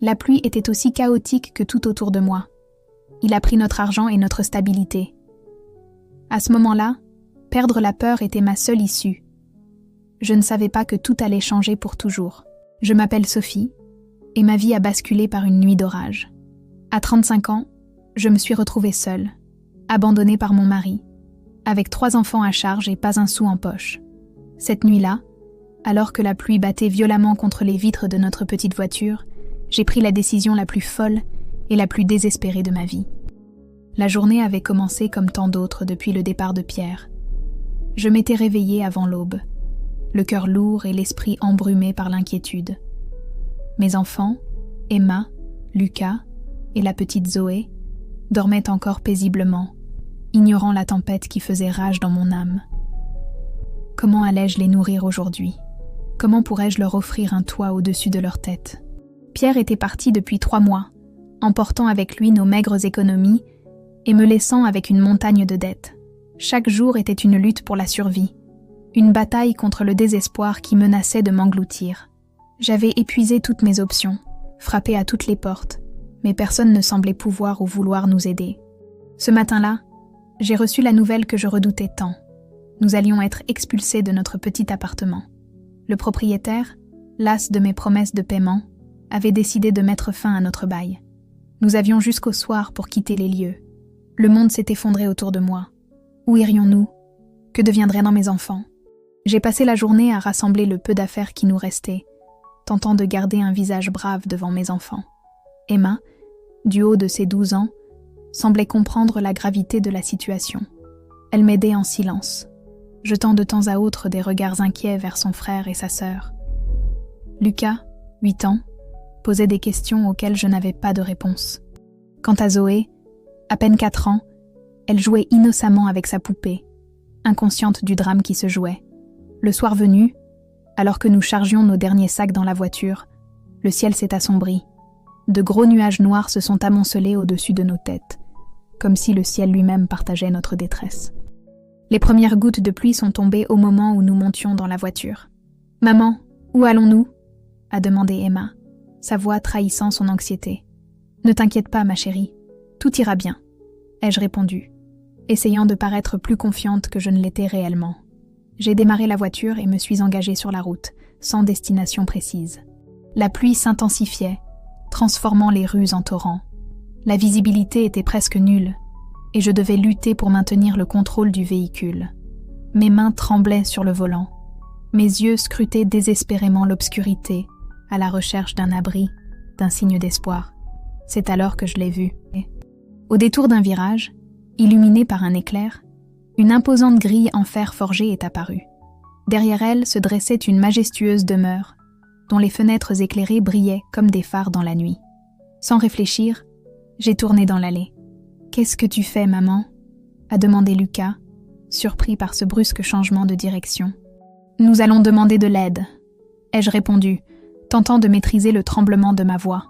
La pluie était aussi chaotique que tout autour de moi. Il a pris notre argent et notre stabilité. À ce moment-là, perdre la peur était ma seule issue. Je ne savais pas que tout allait changer pour toujours. Je m'appelle Sophie, et ma vie a basculé par une nuit d'orage. À 35 ans, je me suis retrouvée seule, abandonnée par mon mari, avec 3 enfants à charge et pas un sou en poche. Cette nuit-là, alors que la pluie battait violemment contre les vitres de notre petite voiture, j'ai pris la décision la plus folle et la plus désespérée de ma vie. La journée avait commencé comme tant d'autres depuis le départ de Pierre. Je m'étais réveillée avant l'aube, le cœur lourd et l'esprit embrumé par l'inquiétude. Mes enfants, Emma, Lucas et la petite Zoé, dormaient encore paisiblement, ignorant la tempête qui faisait rage dans mon âme. Comment allais-je les nourrir aujourd'hui ? Comment pourrais-je leur offrir un toit au-dessus de leur tête ? Pierre était parti depuis 3 mois, emportant avec lui nos maigres économies et me laissant avec une montagne de dettes. Chaque jour était une lutte pour la survie, une bataille contre le désespoir qui menaçait de m'engloutir. J'avais épuisé toutes mes options, frappé à toutes les portes, mais personne ne semblait pouvoir ou vouloir nous aider. Ce matin-là, j'ai reçu la nouvelle que je redoutais tant. Nous allions être expulsés de notre petit appartement. Le propriétaire, las de mes promesses de paiement, avait décidé de mettre fin à notre bail. Nous avions jusqu'au soir pour quitter les lieux. Le monde s'est effondré autour de moi. Où irions-nous ? Que deviendraient mes enfants ? J'ai passé la journée à rassembler le peu d'affaires qui nous restaient, tentant de garder un visage brave devant mes enfants. Emma, du haut de ses 12 ans, semblait comprendre la gravité de la situation. Elle m'aidait en silence, jetant de temps à autre des regards inquiets vers son frère et sa sœur. Lucas, 8 ans, posait des questions auxquelles je n'avais pas de réponse. Quant à Zoé, à peine 4 ans, elle jouait innocemment avec sa poupée, inconsciente du drame qui se jouait. Le soir venu, alors que nous chargions nos derniers sacs dans la voiture, le ciel s'est assombri. De gros nuages noirs se sont amoncelés au-dessus de nos têtes, comme si le ciel lui-même partageait notre détresse. Les premières gouttes de pluie sont tombées au moment où nous montions dans la voiture. « Maman, où allons-nous » a demandé Emma, sa voix trahissant son anxiété. « Ne t'inquiète pas, ma chérie, tout ira bien », ai-je répondu, essayant de paraître plus confiante que je ne l'étais réellement. J'ai démarré la voiture et me suis engagée sur la route, sans destination précise. La pluie s'intensifiait, transformant les rues en torrents. La visibilité était presque nulle, et je devais lutter pour maintenir le contrôle du véhicule. Mes mains tremblaient sur le volant. Mes yeux scrutaient désespérément l'obscurité, à la recherche d'un abri, d'un signe d'espoir. C'est alors que je l'ai vu. Au détour d'un virage, illuminé par un éclair, une imposante grille en fer forgé est apparue. Derrière elle se dressait une majestueuse demeure, dont les fenêtres éclairées brillaient comme des phares dans la nuit. Sans réfléchir, j'ai tourné dans l'allée. « Qu'est-ce que tu fais, maman ?» a demandé Lucas, surpris par ce brusque changement de direction. « Nous allons demander de l'aide », ai-je répondu, tentant de maîtriser le tremblement de ma voix.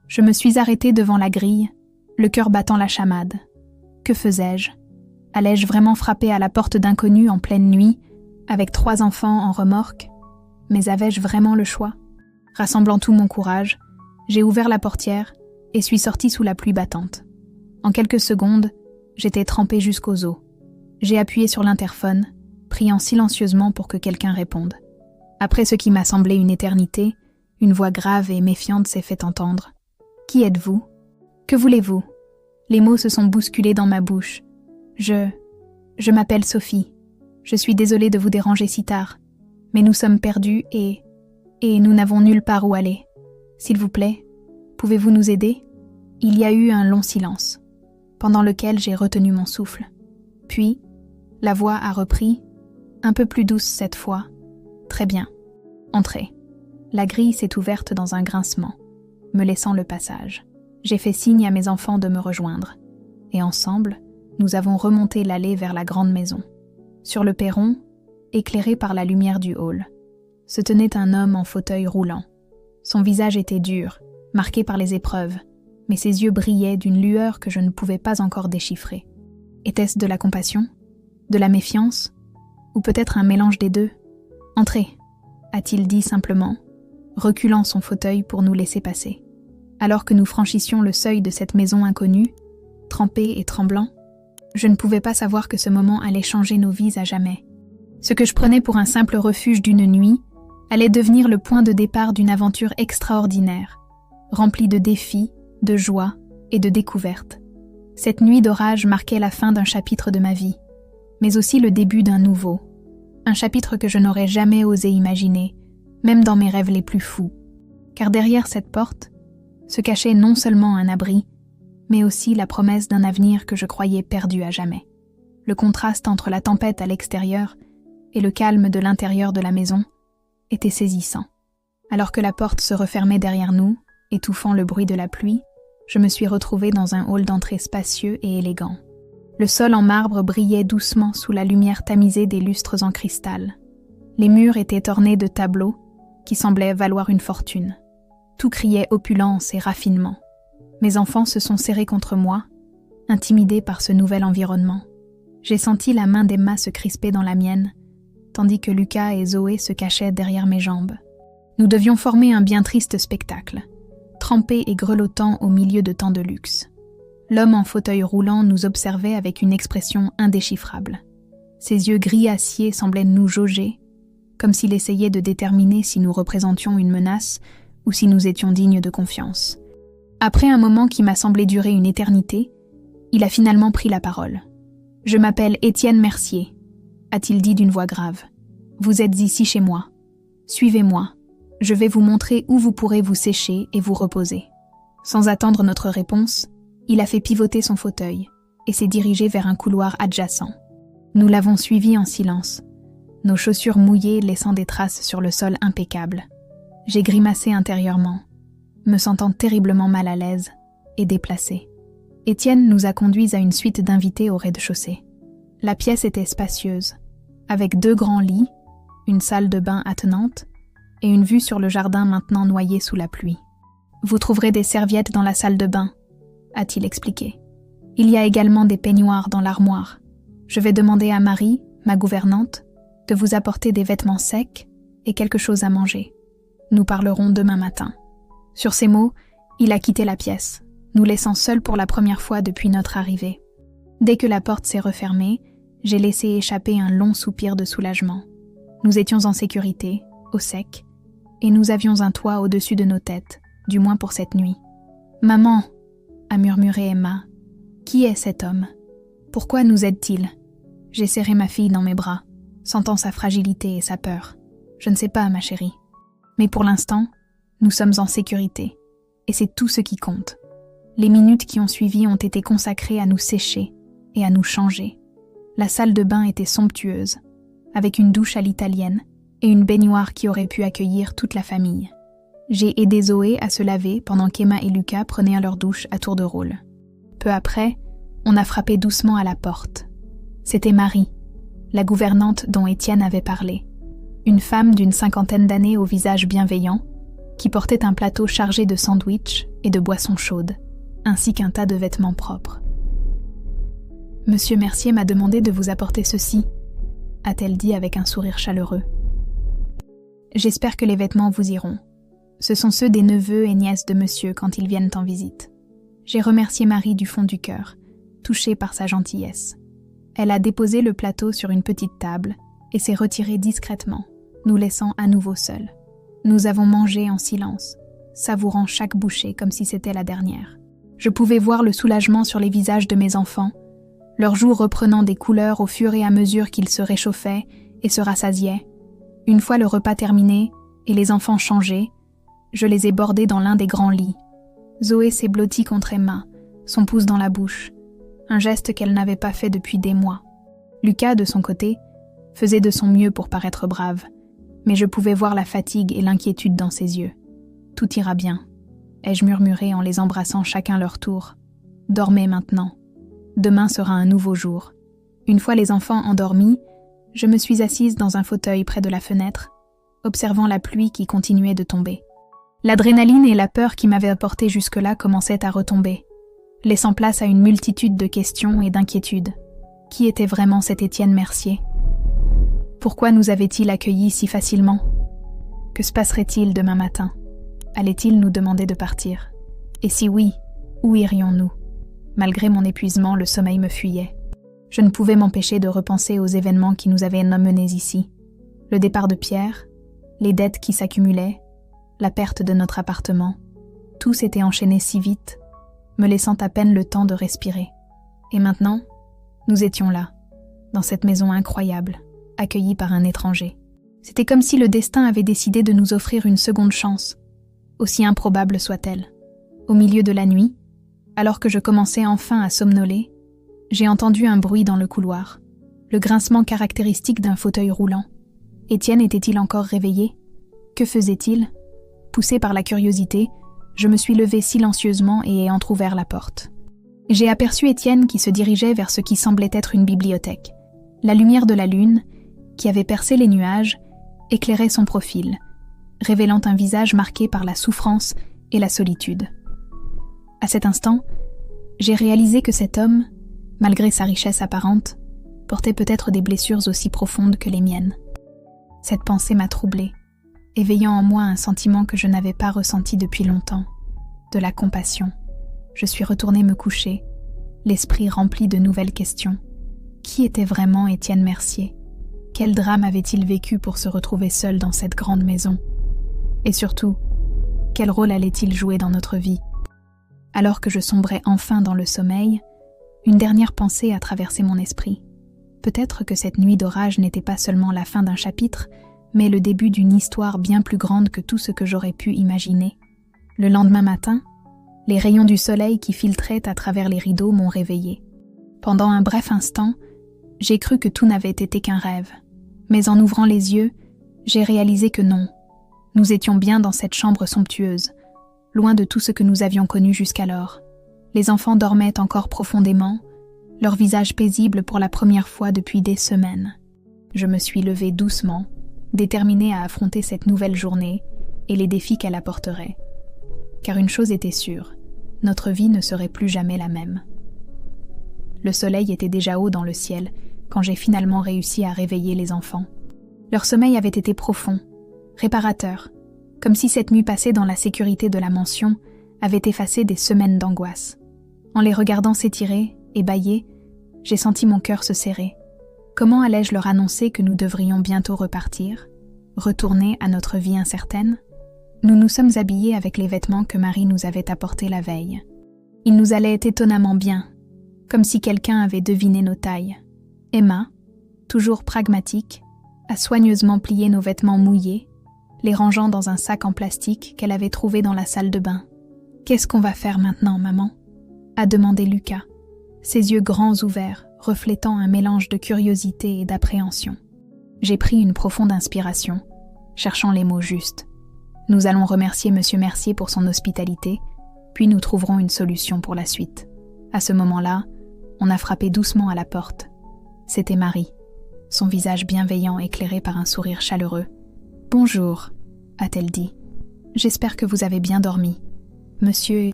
Je me suis arrêtée devant la grille, le cœur battant la chamade. Que faisais-je ? Allais-je vraiment frapper à la porte d'inconnus en pleine nuit, avec 3 enfants en remorque ? Mais avais-je vraiment le choix ? Rassemblant tout mon courage, j'ai ouvert la portière et suis sortie sous la pluie battante. En quelques secondes, j'étais trempée jusqu'aux os. J'ai appuyé sur l'interphone, priant silencieusement pour que quelqu'un réponde. Après ce qui m'a semblé une éternité, une voix grave et méfiante s'est fait entendre. « Qui êtes-vous ? Que voulez-vous » Les mots se sont bousculés dans ma bouche. Je m'appelle Sophie. Je suis désolée de vous déranger si tard, mais nous sommes perdus et nous n'avons nulle part où aller. S'il vous plaît, pouvez-vous nous aider ? Il y a eu un long silence, pendant lequel j'ai retenu mon souffle. Puis, la voix a repris, un peu plus douce cette fois. Très bien. Entrez. La grille s'est ouverte dans un grincement, me laissant le passage. J'ai fait signe à mes enfants de me rejoindre, et ensemble, nous avons remonté l'allée vers la grande maison. Sur le perron, éclairé par la lumière du hall, se tenait un homme en fauteuil roulant. Son visage était dur, marqué par les épreuves, mais ses yeux brillaient d'une lueur que je ne pouvais pas encore déchiffrer. Était-ce de la compassion ? De la méfiance ? Ou peut-être un mélange des deux ? « Entrez », a-t-il dit simplement, reculant son fauteuil pour nous laisser passer. Alors que nous franchissions le seuil de cette maison inconnue, trempés et tremblants, je ne pouvais pas savoir que ce moment allait changer nos vies à jamais. Ce que je prenais pour un simple refuge d'une nuit allait devenir le point de départ d'une aventure extraordinaire, remplie de défis, de joie et de découvertes. Cette nuit d'orage marquait la fin d'un chapitre de ma vie, mais aussi le début d'un nouveau. Un chapitre que je n'aurais jamais osé imaginer, même dans mes rêves les plus fous. Car derrière cette porte se cachait non seulement un abri, mais aussi la promesse d'un avenir que je croyais perdu à jamais. Le contraste entre la tempête à l'extérieur et le calme de l'intérieur de la maison était saisissant. Alors que la porte se refermait derrière nous, étouffant le bruit de la pluie, je me suis retrouvée dans un hall d'entrée spacieux et élégant. Le sol en marbre brillait doucement sous la lumière tamisée des lustres en cristal. Les murs étaient ornés de tableaux qui semblaient valoir une fortune. Tout criait opulence et raffinement. Mes enfants se sont serrés contre moi, intimidés par ce nouvel environnement. J'ai senti la main d'Emma se crisper dans la mienne, tandis que Lucas et Zoé se cachaient derrière mes jambes. Nous devions former un bien triste spectacle, trempés et grelottants au milieu de tant de luxe. L'homme en fauteuil roulant nous observait avec une expression indéchiffrable. Ses yeux gris acier semblaient nous jauger, comme s'il essayait de déterminer si nous représentions une menace ou si nous étions dignes de confiance. Après un moment qui m'a semblé durer une éternité, il a finalement pris la parole. « Je m'appelle Étienne Mercier », a-t-il dit d'une voix grave. « Vous êtes ici chez moi. Suivez-moi. Je vais vous montrer où vous pourrez vous sécher et vous reposer. » Sans attendre notre réponse, il a fait pivoter son fauteuil et s'est dirigé vers un couloir adjacent. Nous l'avons suivi en silence, nos chaussures mouillées laissant des traces sur le sol impeccable. J'ai grimacé intérieurement, me sentant terriblement mal à l'aise et déplacée. Étienne nous a conduits à une suite d'invités au rez-de-chaussée. La pièce était spacieuse, avec 2 grands lits, une salle de bain attenante et une vue sur le jardin maintenant noyé sous la pluie. « Vous trouverez des serviettes dans la salle de bain », a-t-il expliqué. « Il y a également des peignoirs dans l'armoire. Je vais demander à Marie, ma gouvernante, de vous apporter des vêtements secs et quelque chose à manger. Nous parlerons demain matin. » Sur ces mots, il a quitté la pièce, nous laissant seuls pour la première fois depuis notre arrivée. Dès que la porte s'est refermée, j'ai laissé échapper un long soupir de soulagement. Nous étions en sécurité, au sec, et nous avions un toit au-dessus de nos têtes, du moins pour cette nuit. « Maman !» a murmuré Emma. « Qui est cet homme? Pourquoi nous aide-t-il » J'ai serré ma fille dans mes bras, sentant sa fragilité et sa peur. « Je ne sais pas, ma chérie. Mais pour l'instant, nous sommes en sécurité, et c'est tout ce qui compte. » Les minutes qui ont suivi ont été consacrées à nous sécher et à nous changer. La salle de bain était somptueuse, avec une douche à l'italienne et une baignoire qui aurait pu accueillir toute la famille. J'ai aidé Zoé à se laver pendant qu'Emma et Lucas prenaient leur douche à tour de rôle. Peu après, on a frappé doucement à la porte. C'était Marie, la gouvernante dont Étienne avait parlé. Une femme d'une 50aine d'années au visage bienveillant, qui portait un plateau chargé de sandwichs et de boissons chaudes, ainsi qu'un tas de vêtements propres. « Monsieur Mercier m'a demandé de vous apporter ceci », a-t-elle dit avec un sourire chaleureux. « J'espère que les vêtements vous iront. Ce sont ceux des neveux et nièces de monsieur quand ils viennent en visite. » J'ai remercié Marie du fond du cœur, touchée par sa gentillesse. Elle a déposé le plateau sur une petite table et s'est retirée discrètement, nous laissant à nouveau seuls. Nous avons mangé en silence, savourant chaque bouchée comme si c'était la dernière. Je pouvais voir le soulagement sur les visages de mes enfants, leurs joues reprenant des couleurs au fur et à mesure qu'ils se réchauffaient et se rassasiaient. Une fois le repas terminé et les enfants changés, je les ai bordés dans l'un des grands lits. Zoé s'est blottie contre Emma, son pouce dans la bouche, un geste qu'elle n'avait pas fait depuis des mois. Lucas, de son côté, faisait de son mieux pour paraître brave, mais je pouvais voir la fatigue et l'inquiétude dans ses yeux. « Tout ira bien », ai-je murmuré en les embrassant chacun leur tour. « Dormez maintenant. Demain sera un nouveau jour. » Une fois les enfants endormis, je me suis assise dans un fauteuil près de la fenêtre, observant la pluie qui continuait de tomber. L'adrénaline et la peur qui m'avaient apporté jusque-là commençaient à retomber, laissant place à une multitude de questions et d'inquiétudes. Qui était vraiment cet Étienne Mercier? Pourquoi nous avait-il accueillis si facilement? Que se passerait-il demain matin? Allait-il nous demander de partir? Et si oui, où irions-nous? Malgré mon épuisement, le sommeil me fuyait. Je ne pouvais m'empêcher de repenser aux événements qui nous avaient menés ici. Le départ de Pierre, les dettes qui s'accumulaient, la perte de notre appartement. Tout s'était enchaîné si vite, me laissant à peine le temps de respirer. Et maintenant, nous étions là, dans cette maison incroyable, accueillis par un étranger. C'était comme si le destin avait décidé de nous offrir une seconde chance, aussi improbable soit-elle. Au milieu de la nuit, alors que je commençais enfin à somnoler, j'ai entendu un bruit dans le couloir, le grincement caractéristique d'un fauteuil roulant. Étienne était-il encore réveillé? Que faisait-il? Poussé par la curiosité, je me suis levée silencieusement et ai entrouvert la porte. J'ai aperçu Étienne qui se dirigeait vers ce qui semblait être une bibliothèque. La lumière de la lune, qui avait percé les nuages, éclairait son profil, révélant un visage marqué par la souffrance et la solitude. À cet instant, j'ai réalisé que cet homme, malgré sa richesse apparente, portait peut-être des blessures aussi profondes que les miennes. Cette pensée m'a troublée, éveillant en moi un sentiment que je n'avais pas ressenti depuis longtemps, de la compassion. Je suis retournée me coucher, l'esprit rempli de nouvelles questions. Qui était vraiment Étienne Mercier? Quel drame avait-il vécu pour se retrouver seul dans cette grande maison? Et surtout, quel rôle allait-il jouer dans notre vie? Alors que je sombrais enfin dans le sommeil, une dernière pensée a traversé mon esprit. Peut-être que cette nuit d'orage n'était pas seulement la fin d'un chapitre, mais le début d'une histoire bien plus grande que tout ce que j'aurais pu imaginer. Le lendemain matin, les rayons du soleil qui filtraient à travers les rideaux m'ont réveillée. Pendant un bref instant, j'ai cru que tout n'avait été qu'un rêve. Mais en ouvrant les yeux, j'ai réalisé que non. Nous étions bien dans cette chambre somptueuse, loin de tout ce que nous avions connu jusqu'alors. Les enfants dormaient encore profondément, leur visage paisible pour la première fois depuis des semaines. Je me suis levée doucement, déterminée à affronter cette nouvelle journée et les défis qu'elle apporterait. Car une chose était sûre, notre vie ne serait plus jamais la même. Le soleil était déjà haut dans le ciel quand j'ai finalement réussi à réveiller les enfants. Leur sommeil avait été profond, réparateur, comme si cette nuit passée dans la sécurité de la mansion avait effacé des semaines d'angoisse. En les regardant s'étirer et bâiller, j'ai senti mon cœur se serrer. Comment allais-je leur annoncer que nous devrions bientôt repartir, retourner à notre vie incertaine? Nous nous sommes habillés avec les vêtements que Marie nous avait apportés la veille. Ils nous allaient étonnamment bien, comme si quelqu'un avait deviné nos tailles. Emma, toujours pragmatique, a soigneusement plié nos vêtements mouillés, les rangeant dans un sac en plastique qu'elle avait trouvé dans la salle de bain. « Qu'est-ce qu'on va faire maintenant, maman ?» a demandé Lucas, ses yeux grands ouverts, reflétant un mélange de curiosité et d'appréhension. J'ai pris une profonde inspiration, cherchant les mots justes. Nous allons remercier Monsieur Mercier pour son hospitalité, puis nous trouverons une solution pour la suite. À ce moment-là, on a frappé doucement à la porte. C'était Marie, son visage bienveillant éclairé par un sourire chaleureux. « Bonjour », a-t-elle dit. « J'espère que vous avez bien dormi. Monsieur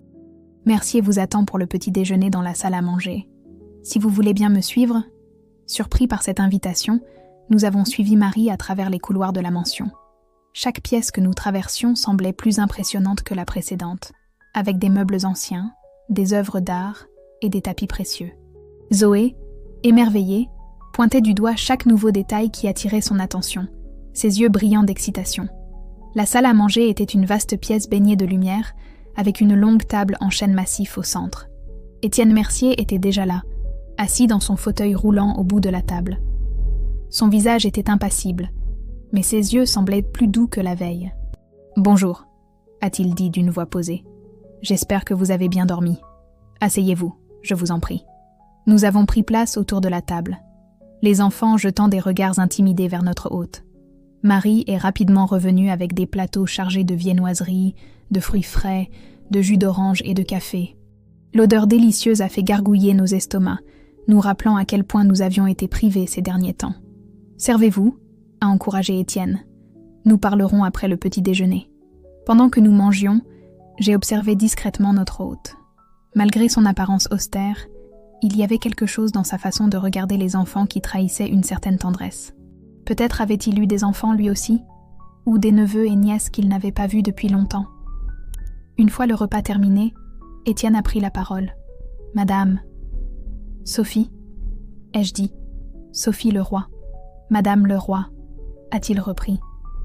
Mercier vous attend pour le petit déjeuner dans la salle à manger. Si vous voulez bien me suivre ?» Surpris par cette invitation, nous avons suivi Marie à travers les couloirs de la mansion. Chaque pièce que nous traversions semblait plus impressionnante que la précédente, avec des meubles anciens, des œuvres d'art et des tapis précieux. Zoé, émerveillée, pointait du doigt chaque nouveau détail qui attirait son attention, ses yeux brillants d'excitation. La salle à manger était une vaste pièce baignée de lumière, avec une longue table en chêne massif au centre. Étienne Mercier était déjà là, assis dans son fauteuil roulant au bout de la table. Son visage était impassible, mais ses yeux semblaient plus doux que la veille. « Bonjour », a-t-il dit d'une voix posée. « J'espère que vous avez bien dormi. Asseyez-vous, je vous en prie. » Nous avons pris place autour de la table, les enfants jetant des regards intimidés vers notre hôte. Marie est rapidement revenue avec des plateaux chargés de viennoiseries, de fruits frais, de jus d'orange et de café. L'odeur délicieuse a fait gargouiller nos estomacs, nous rappelant à quel point nous avions été privés ces derniers temps. « Servez-vous » a encouragé Étienne. « Nous parlerons après le petit déjeuner. » Pendant que nous mangions, j'ai observé discrètement notre hôte. Malgré son apparence austère, il y avait quelque chose dans sa façon de regarder les enfants qui trahissait une certaine tendresse. Peut-être avait-il eu des enfants lui aussi, ou des neveux et nièces qu'il n'avait pas vus depuis longtemps. Une fois le repas terminé, Étienne a pris la parole. « Madame. »« Sophie » ai-je dit. « Sophie Leroy. »« Madame Leroy » a-t-il repris.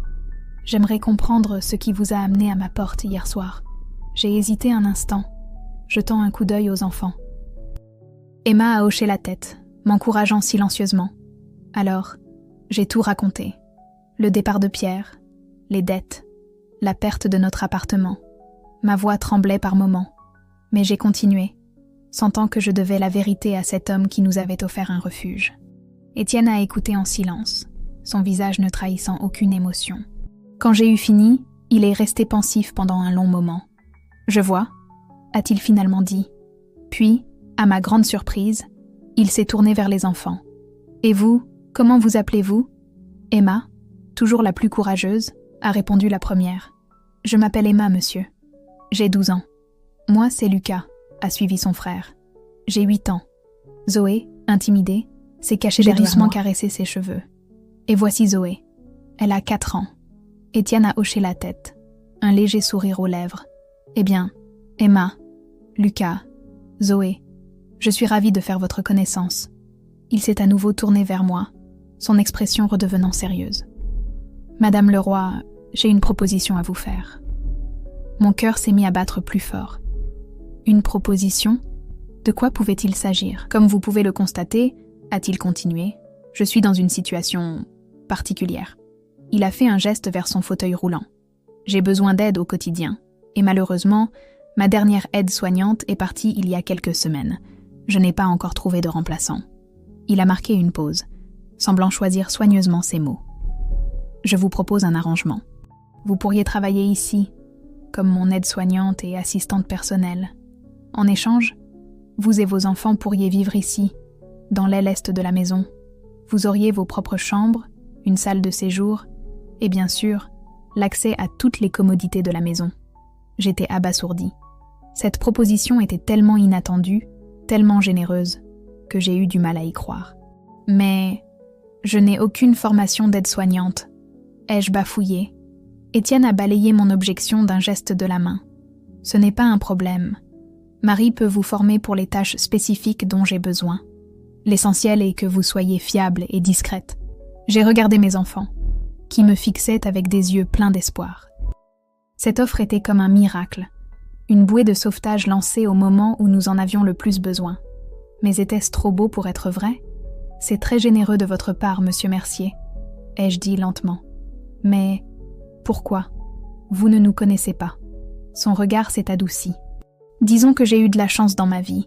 « J'aimerais comprendre ce qui vous a amené à ma porte hier soir. » J'ai hésité un instant, jetant un coup d'œil aux enfants. Emma a hoché la tête, m'encourageant silencieusement. Alors, j'ai tout raconté. Le départ de Pierre, les dettes, la perte de notre appartement. Ma voix tremblait par moments, mais j'ai continué, sentant que je devais la vérité à cet homme qui nous avait offert un refuge. Étienne a écouté en silence, son visage ne trahissant aucune émotion. Quand j'ai eu fini, il est resté pensif pendant un long moment. « Je vois », a-t-il finalement dit. Puis, à ma grande surprise, il s'est tourné vers les enfants. « Et vous, comment vous appelez-vous » Emma, toujours la plus courageuse, a répondu la première. « Je m'appelle Emma, monsieur. J'ai 12 ans. »« Moi, c'est Lucas », a suivi son frère. « J'ai 8 ans. » Zoé, intimidée, s'est cachée derrière moi. J'ai doucement caressé ses cheveux. « Et voici Zoé. Elle a 4 ans. » Étienne a hoché la tête, un léger sourire aux lèvres. « Eh bien, Emma, Lucas, Zoé, je suis ravie de faire votre connaissance. » Il s'est à nouveau tourné vers moi, son expression redevenant sérieuse. « Madame Leroy, j'ai une proposition à vous faire. » Mon cœur s'est mis à battre plus fort. Une proposition ? De quoi pouvait-il s'agir ? Comme vous pouvez le constater, a-t-il continué, je suis dans une situation particulière. Il a fait un geste vers son fauteuil roulant. J'ai besoin d'aide au quotidien. Et malheureusement, ma dernière aide-soignante est partie il y a quelques semaines. Je n'ai pas encore trouvé de remplaçant. Il a marqué une pause, semblant choisir soigneusement ses mots. Je vous propose un arrangement. Vous pourriez travailler ici, comme mon aide-soignante et assistante personnelle. En échange, vous et vos enfants pourriez vivre ici, dans l'aile est de la maison. Vous auriez vos propres chambres, une salle de séjour, et bien sûr, l'accès à toutes les commodités de la maison. J'étais abasourdie. Cette proposition était tellement inattendue, tellement généreuse, que j'ai eu du mal à y croire. Mais je n'ai aucune formation d'aide-soignante. Ai-je bafouillé ? Étienne a balayé mon objection d'un geste de la main. Ce n'est pas un problème. Marie peut vous former pour les tâches spécifiques dont j'ai besoin. L'essentiel est que vous soyez fiable et discrète. J'ai regardé mes enfants, qui me fixaient avec des yeux pleins d'espoir. Cette offre était comme un miracle, une bouée de sauvetage lancée au moment où nous en avions le plus besoin. Mais était-ce trop beau pour être vrai ? C'est très généreux de votre part, monsieur Mercier, ai-je dit lentement. Mais pourquoi ? Vous ne nous connaissez pas. Son regard s'est adouci. Disons que j'ai eu de la chance dans ma vie,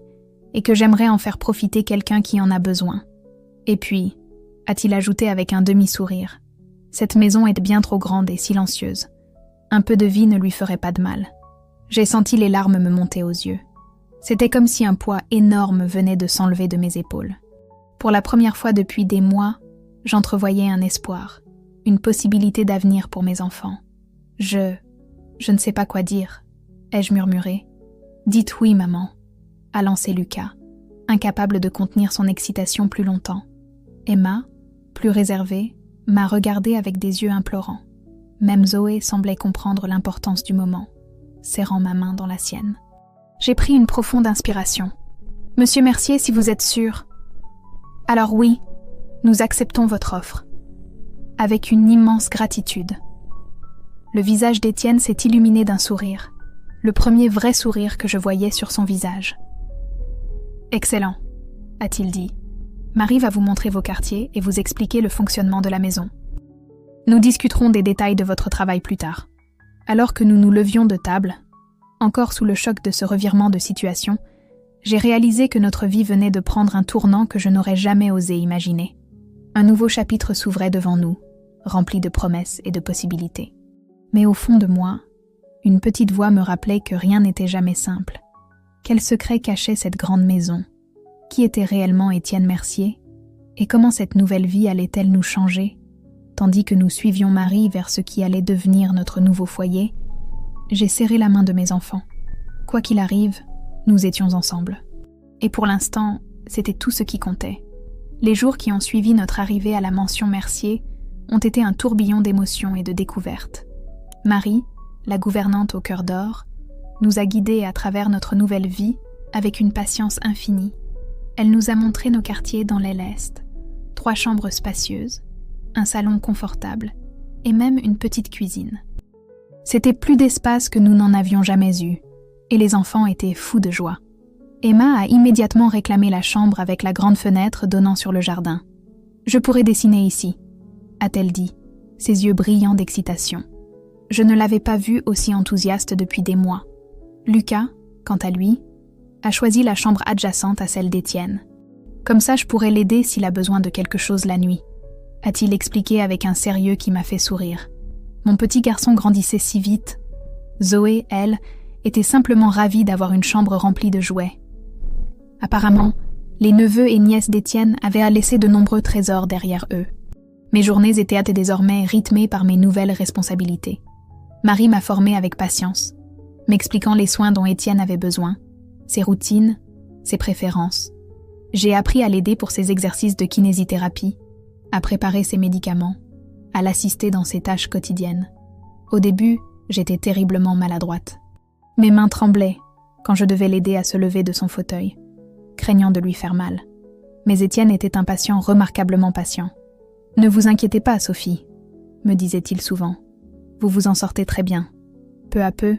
et que j'aimerais en faire profiter quelqu'un qui en a besoin. Et puis, a-t-il ajouté avec un demi-sourire, cette maison est bien trop grande et silencieuse. Un peu de vie ne lui ferait pas de mal. J'ai senti les larmes me monter aux yeux. C'était comme si un poids énorme venait de s'enlever de mes épaules. Pour la première fois depuis des mois, j'entrevoyais un espoir, une possibilité d'avenir pour mes enfants. Je ne sais pas quoi dire, ai-je murmuré. « Dites oui, maman », a lancé Lucas, incapable de contenir son excitation plus longtemps. Emma, plus réservée, m'a regardée avec des yeux implorants. Même Zoé semblait comprendre l'importance du moment, serrant ma main dans la sienne. J'ai pris une profonde inspiration. « Monsieur Mercier, si vous êtes sûr. »« Alors oui, nous acceptons votre offre. » Avec une immense gratitude. Le visage d'Étienne s'est illuminé d'un sourire, le premier vrai sourire que je voyais sur son visage. « Excellent, » a-t-il dit. « Marie va vous montrer vos quartiers et vous expliquer le fonctionnement de la maison. Nous discuterons des détails de votre travail plus tard. » Alors que nous nous levions de table, encore sous le choc de ce revirement de situation, j'ai réalisé que notre vie venait de prendre un tournant que je n'aurais jamais osé imaginer. Un nouveau chapitre s'ouvrait devant nous, rempli de promesses et de possibilités. Mais au fond de moi, une petite voix me rappelait que rien n'était jamais simple. Quel secret cachait cette grande maison ? Qui était réellement Étienne Mercier ? Et comment cette nouvelle vie allait-elle nous changer ? Tandis que nous suivions Marie vers ce qui allait devenir notre nouveau foyer, j'ai serré la main de mes enfants. Quoi qu'il arrive, nous étions ensemble. Et pour l'instant, c'était tout ce qui comptait. Les jours qui ont suivi notre arrivée à la mansion Mercier ont été un tourbillon d'émotions et de découvertes. Marie, la gouvernante au cœur d'or, nous a guidés à travers notre nouvelle vie avec une patience infinie. Elle nous a montré nos quartiers dans l'aile est, 3 chambres spacieuses, un salon confortable et même une petite cuisine. C'était plus d'espace que nous n'en avions jamais eu, et les enfants étaient fous de joie. Emma a immédiatement réclamé la chambre avec la grande fenêtre donnant sur le jardin. « Je pourrais dessiner ici », a-t-elle dit, ses yeux brillants d'excitation. Je ne l'avais pas vue aussi enthousiaste depuis des mois. Lucas, quant à lui, a choisi la chambre adjacente à celle d'Étienne. Comme ça, je pourrais l'aider s'il a besoin de quelque chose la nuit, a-t-il expliqué avec un sérieux qui m'a fait sourire. Mon petit garçon grandissait si vite. Zoé, elle, était simplement ravie d'avoir une chambre remplie de jouets. Apparemment, les neveux et nièces d'Étienne avaient laissé de nombreux trésors derrière eux. Mes journées étaient désormais rythmées par mes nouvelles responsabilités. Marie m'a formée avec patience, m'expliquant les soins dont Étienne avait besoin, ses routines, ses préférences. J'ai appris à l'aider pour ses exercices de kinésithérapie, à préparer ses médicaments, à l'assister dans ses tâches quotidiennes. Au début, j'étais terriblement maladroite. Mes mains tremblaient quand je devais l'aider à se lever de son fauteuil, craignant de lui faire mal. Mais Étienne était un patient remarquablement patient. « Ne vous inquiétez pas, Sophie », me disait-il souvent. « Vous vous en sortez très bien. » Peu à peu,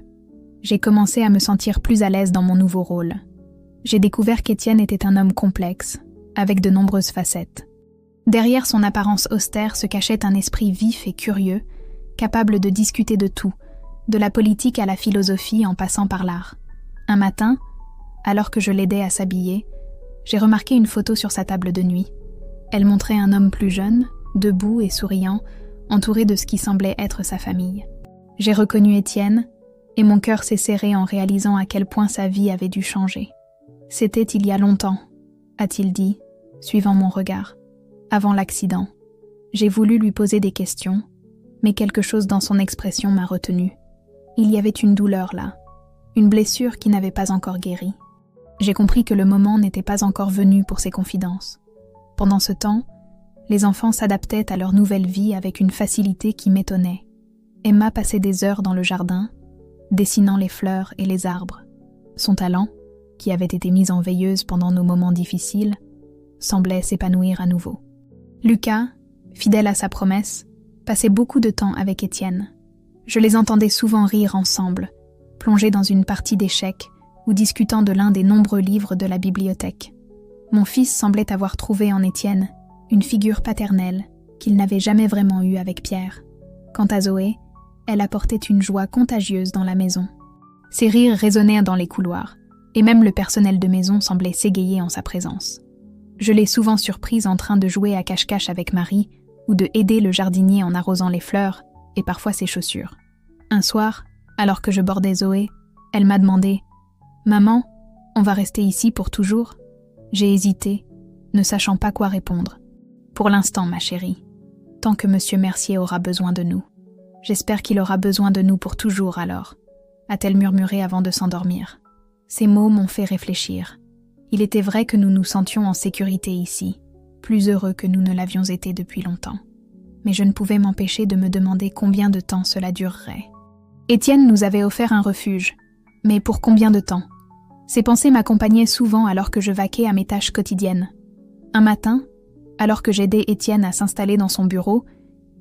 j'ai commencé à me sentir plus à l'aise dans mon nouveau rôle. J'ai découvert qu'Étienne était un homme complexe, avec de nombreuses facettes. Derrière son apparence austère se cachait un esprit vif et curieux, capable de discuter de tout, de la politique à la philosophie en passant par l'art. Un matin, alors que je l'aidais à s'habiller, j'ai remarqué une photo sur sa table de nuit. Elle montrait un homme plus jeune, debout et souriant, entouré de ce qui semblait être sa famille. J'ai reconnu Étienne, et mon cœur s'est serré en réalisant à quel point sa vie avait dû changer. « C'était il y a longtemps », a-t-il dit, suivant mon regard. « Avant l'accident. » J'ai voulu lui poser des questions, mais quelque chose dans son expression m'a retenue. Il y avait une douleur là, une blessure qui n'avait pas encore guéri. J'ai compris que le moment n'était pas encore venu pour ces confidences. Pendant ce temps, les enfants s'adaptaient à leur nouvelle vie avec une facilité qui m'étonnait. Emma passait des heures dans le jardin, dessinant les fleurs et les arbres. Son talent, qui avait été mis en veilleuse pendant nos moments difficiles, semblait s'épanouir à nouveau. Lucas, fidèle à sa promesse, passait beaucoup de temps avec Étienne. Je les entendais souvent rire ensemble, plongés dans une partie d'échecs ou discutant de l'un des nombreux livres de la bibliothèque. Mon fils semblait avoir trouvé en Étienne une figure paternelle qu'il n'avait jamais vraiment eue avec Pierre. Quant à Zoé, elle apportait une joie contagieuse dans la maison. Ses rires résonnaient dans les couloirs, et même le personnel de maison semblait s'égayer en sa présence. Je l'ai souvent surprise en train de jouer à cache-cache avec Marie ou de aider le jardinier en arrosant les fleurs et parfois ses chaussures. Un soir, alors que je bordais Zoé, elle m'a demandé « Maman, on va rester ici pour toujours ?» J'ai hésité, ne sachant pas quoi répondre. « Pour l'instant, ma chérie, tant que Monsieur Mercier aura besoin de nous. J'espère qu'il aura besoin de nous pour toujours alors, » a-t-elle murmuré avant de s'endormir. Ces mots m'ont fait réfléchir. Il était vrai que nous nous sentions en sécurité ici, plus heureux que nous ne l'avions été depuis longtemps. Mais je ne pouvais m'empêcher de me demander combien de temps cela durerait. Étienne nous avait offert un refuge, mais pour combien de temps ? Ces pensées m'accompagnaient souvent alors que je vaquais à mes tâches quotidiennes. Un matin, alors que j'aidais Étienne à s'installer dans son bureau,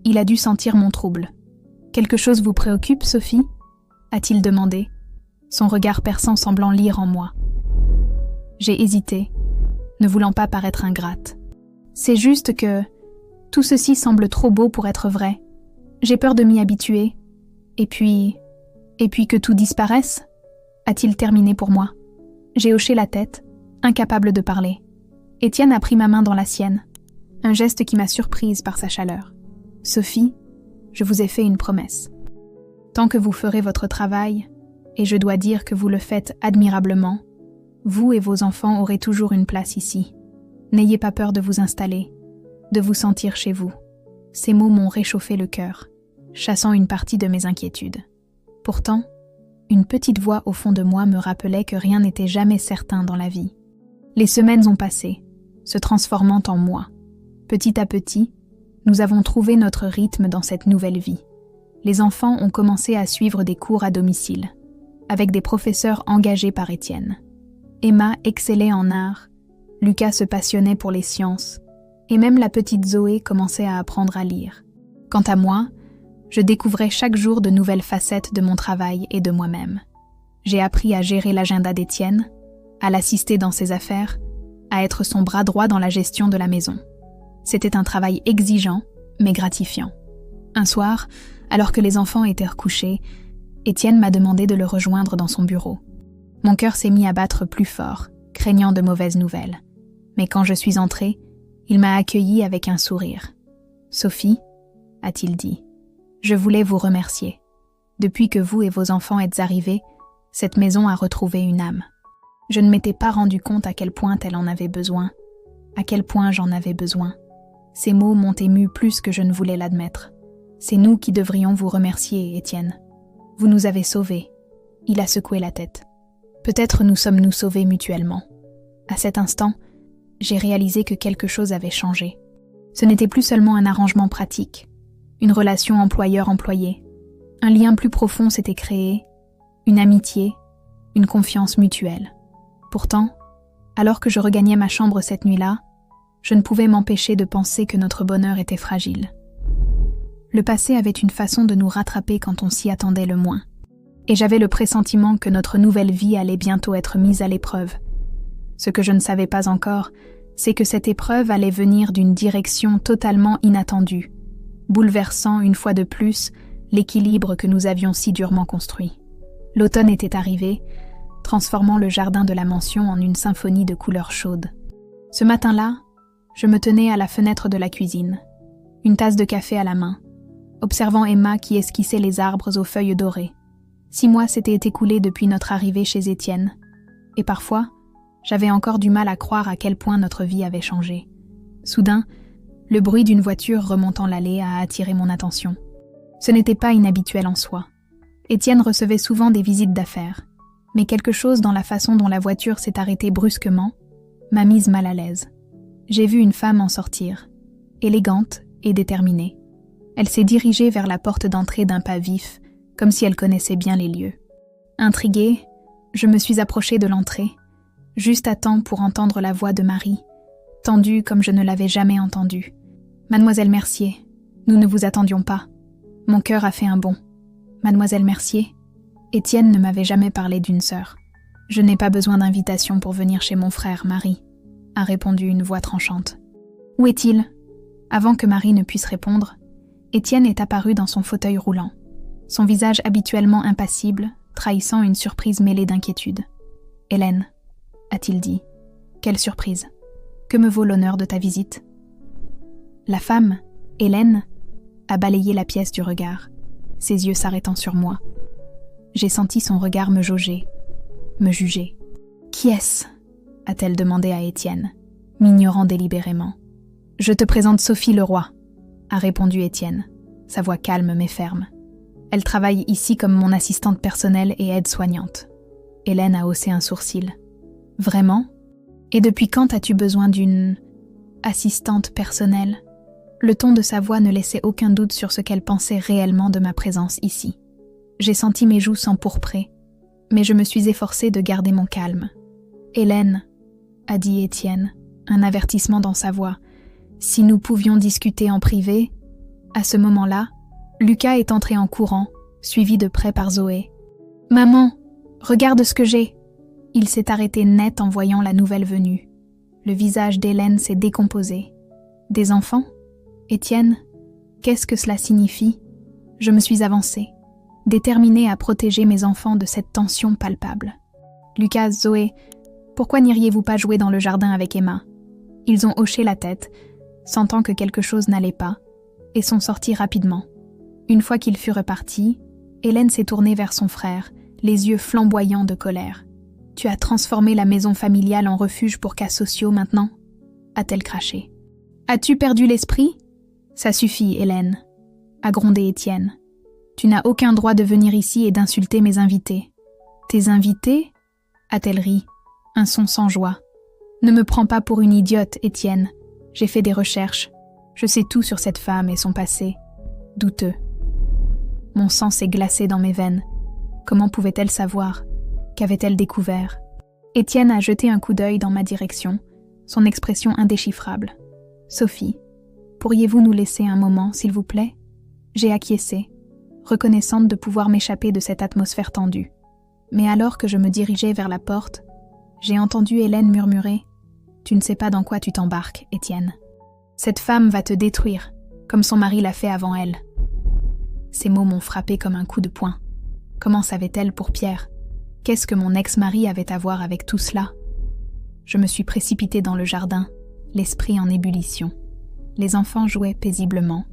il a dû sentir mon trouble. « Quelque chose vous préoccupe, Sophie ?» a-t-il demandé, son regard perçant semblant lire en moi. J'ai hésité, ne voulant pas paraître ingrate. C'est juste que tout ceci semble trop beau pour être vrai. J'ai peur de m'y habituer. Et puis que tout disparaisse, a-t-il terminé pour moi. J'ai hoché la tête, incapable de parler. Étienne a pris ma main dans la sienne, un geste qui m'a surprise par sa chaleur. « Sophie, je vous ai fait une promesse. Tant que vous ferez votre travail, et je dois dire que vous le faites admirablement, vous et vos enfants aurez toujours une place ici. N'ayez pas peur de vous installer, de vous sentir chez vous. » Ces mots m'ont réchauffé le cœur, chassant une partie de mes inquiétudes. Pourtant, une petite voix au fond de moi me rappelait que rien n'était jamais certain dans la vie. Les semaines ont passé, se transformant en mois. Petit à petit, nous avons trouvé notre rythme dans cette nouvelle vie. Les enfants ont commencé à suivre des cours à domicile. avec des professeurs engagés par Étienne. Emma excellait en art, Lucas se passionnait pour les sciences, et même la petite Zoé commençait à apprendre à lire. Quant à moi, je découvrais chaque jour de nouvelles facettes de mon travail et de moi-même. J'ai appris à gérer l'agenda d'Étienne, à l'assister dans ses affaires, à être son bras droit dans la gestion de la maison. C'était un travail exigeant, mais gratifiant. Un soir, alors que les enfants étaient recouchés, Étienne m'a demandé de le rejoindre dans son bureau. Mon cœur s'est mis à battre plus fort, craignant de mauvaises nouvelles. Mais quand je suis entrée, il m'a accueillie avec un sourire. « Sophie, a-t-il dit, je voulais vous remercier. Depuis que vous et vos enfants êtes arrivés, cette maison a retrouvé une âme. Je ne m'étais pas rendu compte à quel point elle en avait besoin, à quel point j'en avais besoin. Ces mots m'ont ému plus que je ne voulais l'admettre. C'est nous qui devrions vous remercier, Étienne. Vous nous avez sauvés. » Il a secoué la tête. Peut-être nous sommes-nous sauvés mutuellement. À cet instant, j'ai réalisé que quelque chose avait changé. Ce n'était plus seulement un arrangement pratique, une relation employeur-employé. Un lien plus profond s'était créé, une amitié, une confiance mutuelle. Pourtant, alors que je regagnais ma chambre cette nuit-là, je ne pouvais m'empêcher de penser que notre bonheur était fragile. Le passé avait une façon de nous rattraper quand on s'y attendait le moins. Et j'avais le pressentiment que notre nouvelle vie allait bientôt être mise à l'épreuve. Ce que je ne savais pas encore, c'est que cette épreuve allait venir d'une direction totalement inattendue, bouleversant une fois de plus l'équilibre que nous avions si durement construit. L'automne était arrivé, transformant le jardin de la mansion en une symphonie de couleurs chaudes. Ce matin-là, je me tenais à la fenêtre de la cuisine, une tasse de café à la main, observant Emma qui esquissait les arbres aux feuilles dorées. 6 mois s'étaient écoulés depuis notre arrivée chez Étienne, et parfois, j'avais encore du mal à croire à quel point notre vie avait changé. Soudain, le bruit d'une voiture remontant l'allée a attiré mon attention. Ce n'était pas inhabituel en soi. Étienne recevait souvent des visites d'affaires, mais quelque chose dans la façon dont la voiture s'est arrêtée brusquement m'a mise mal à l'aise. J'ai vu une femme en sortir, élégante et déterminée. Elle s'est dirigée vers la porte d'entrée d'un pas vif, comme si elle connaissait bien les lieux. Intriguée, je me suis approchée de l'entrée, juste à temps pour entendre la voix de Marie, tendue comme je ne l'avais jamais entendue. « Mademoiselle Mercier, nous ne vous attendions pas. » Mon cœur a fait un bond. « Mademoiselle Mercier, Étienne ne m'avait jamais parlé d'une sœur. Je n'ai pas besoin d'invitation pour venir chez mon frère, Marie, » a répondu une voix tranchante. « Où est-il » Avant que Marie ne puisse répondre, Étienne est apparu dans son fauteuil roulant, son visage habituellement impassible, trahissant une surprise mêlée d'inquiétude. « Hélène, » a-t-il dit. « Quelle surprise. Que me vaut l'honneur de ta visite ?» La femme, Hélène, a balayé la pièce du regard, ses yeux s'arrêtant sur moi. J'ai senti son regard me jauger, me juger. « Qui est-ce » a-t-elle demandé à Étienne, m'ignorant délibérément. « Je te présente Sophie Leroy » a répondu Étienne, sa voix calme mais ferme. « Elle travaille ici comme mon assistante personnelle et aide-soignante. » Hélène a haussé un sourcil. « Vraiment ? Et depuis quand as-tu besoin d'une assistante personnelle ?» Le ton de sa voix ne laissait aucun doute sur ce qu'elle pensait réellement de ma présence ici. J'ai senti mes joues s'empourprer, mais je me suis efforcée de garder mon calme. « Hélène, » a dit Étienne, un avertissement dans sa voix, « si nous pouvions discuter en privé ?» À ce moment-là, Lucas est entré en courant, suivi de près par Zoé. « Maman, regarde ce que j'ai !» Il s'est arrêté net en voyant la nouvelle venue. Le visage d'Hélène s'est décomposé. « Des enfants ? Étienne, qu'est-ce que cela signifie ?» Je me suis avancée, déterminée à protéger mes enfants de cette tension palpable. « Lucas, Zoé, pourquoi n'iriez-vous pas jouer dans le jardin avec Emma ?» Ils ont hoché la tête, sentant que quelque chose n'allait pas, et sont sortis rapidement. Une fois qu'ils furent repartis, Hélène s'est tournée vers son frère, les yeux flamboyants de colère. « Tu as transformé la maison familiale en refuge pour cas sociaux maintenant ?» a-t-elle craché. « As-tu perdu l'esprit ?»« Ça suffit, Hélène » a grondé Étienne. « Tu n'as aucun droit de venir ici et d'insulter mes invités. »« Tes invités ?» a-t-elle ri, un son sans joie. « Ne me prends pas pour une idiote, Étienne. J'ai fait des recherches. Je sais tout sur cette femme et son passé. Douteux. » Mon sang s'est glacé dans mes veines. Comment pouvait-elle savoir? Qu'avait-elle découvert? Étienne a jeté un coup d'œil dans ma direction, son expression indéchiffrable. « Sophie, pourriez-vous nous laisser un moment, s'il vous plaît ?» J'ai acquiescé, reconnaissante de pouvoir m'échapper de cette atmosphère tendue. Mais alors que je me dirigeais vers la porte, j'ai entendu Hélène murmurer « Tu ne sais pas dans quoi tu t'embarques, Étienne. Cette femme va te détruire, comme son mari l'a fait avant elle. » Ces mots m'ont frappé comme un coup de poing. Comment savait-elle pour Pierre? Qu'est-ce que mon ex-mari avait à voir avec tout cela? Je me suis précipitée dans le jardin, l'esprit en ébullition. Les enfants jouaient paisiblement,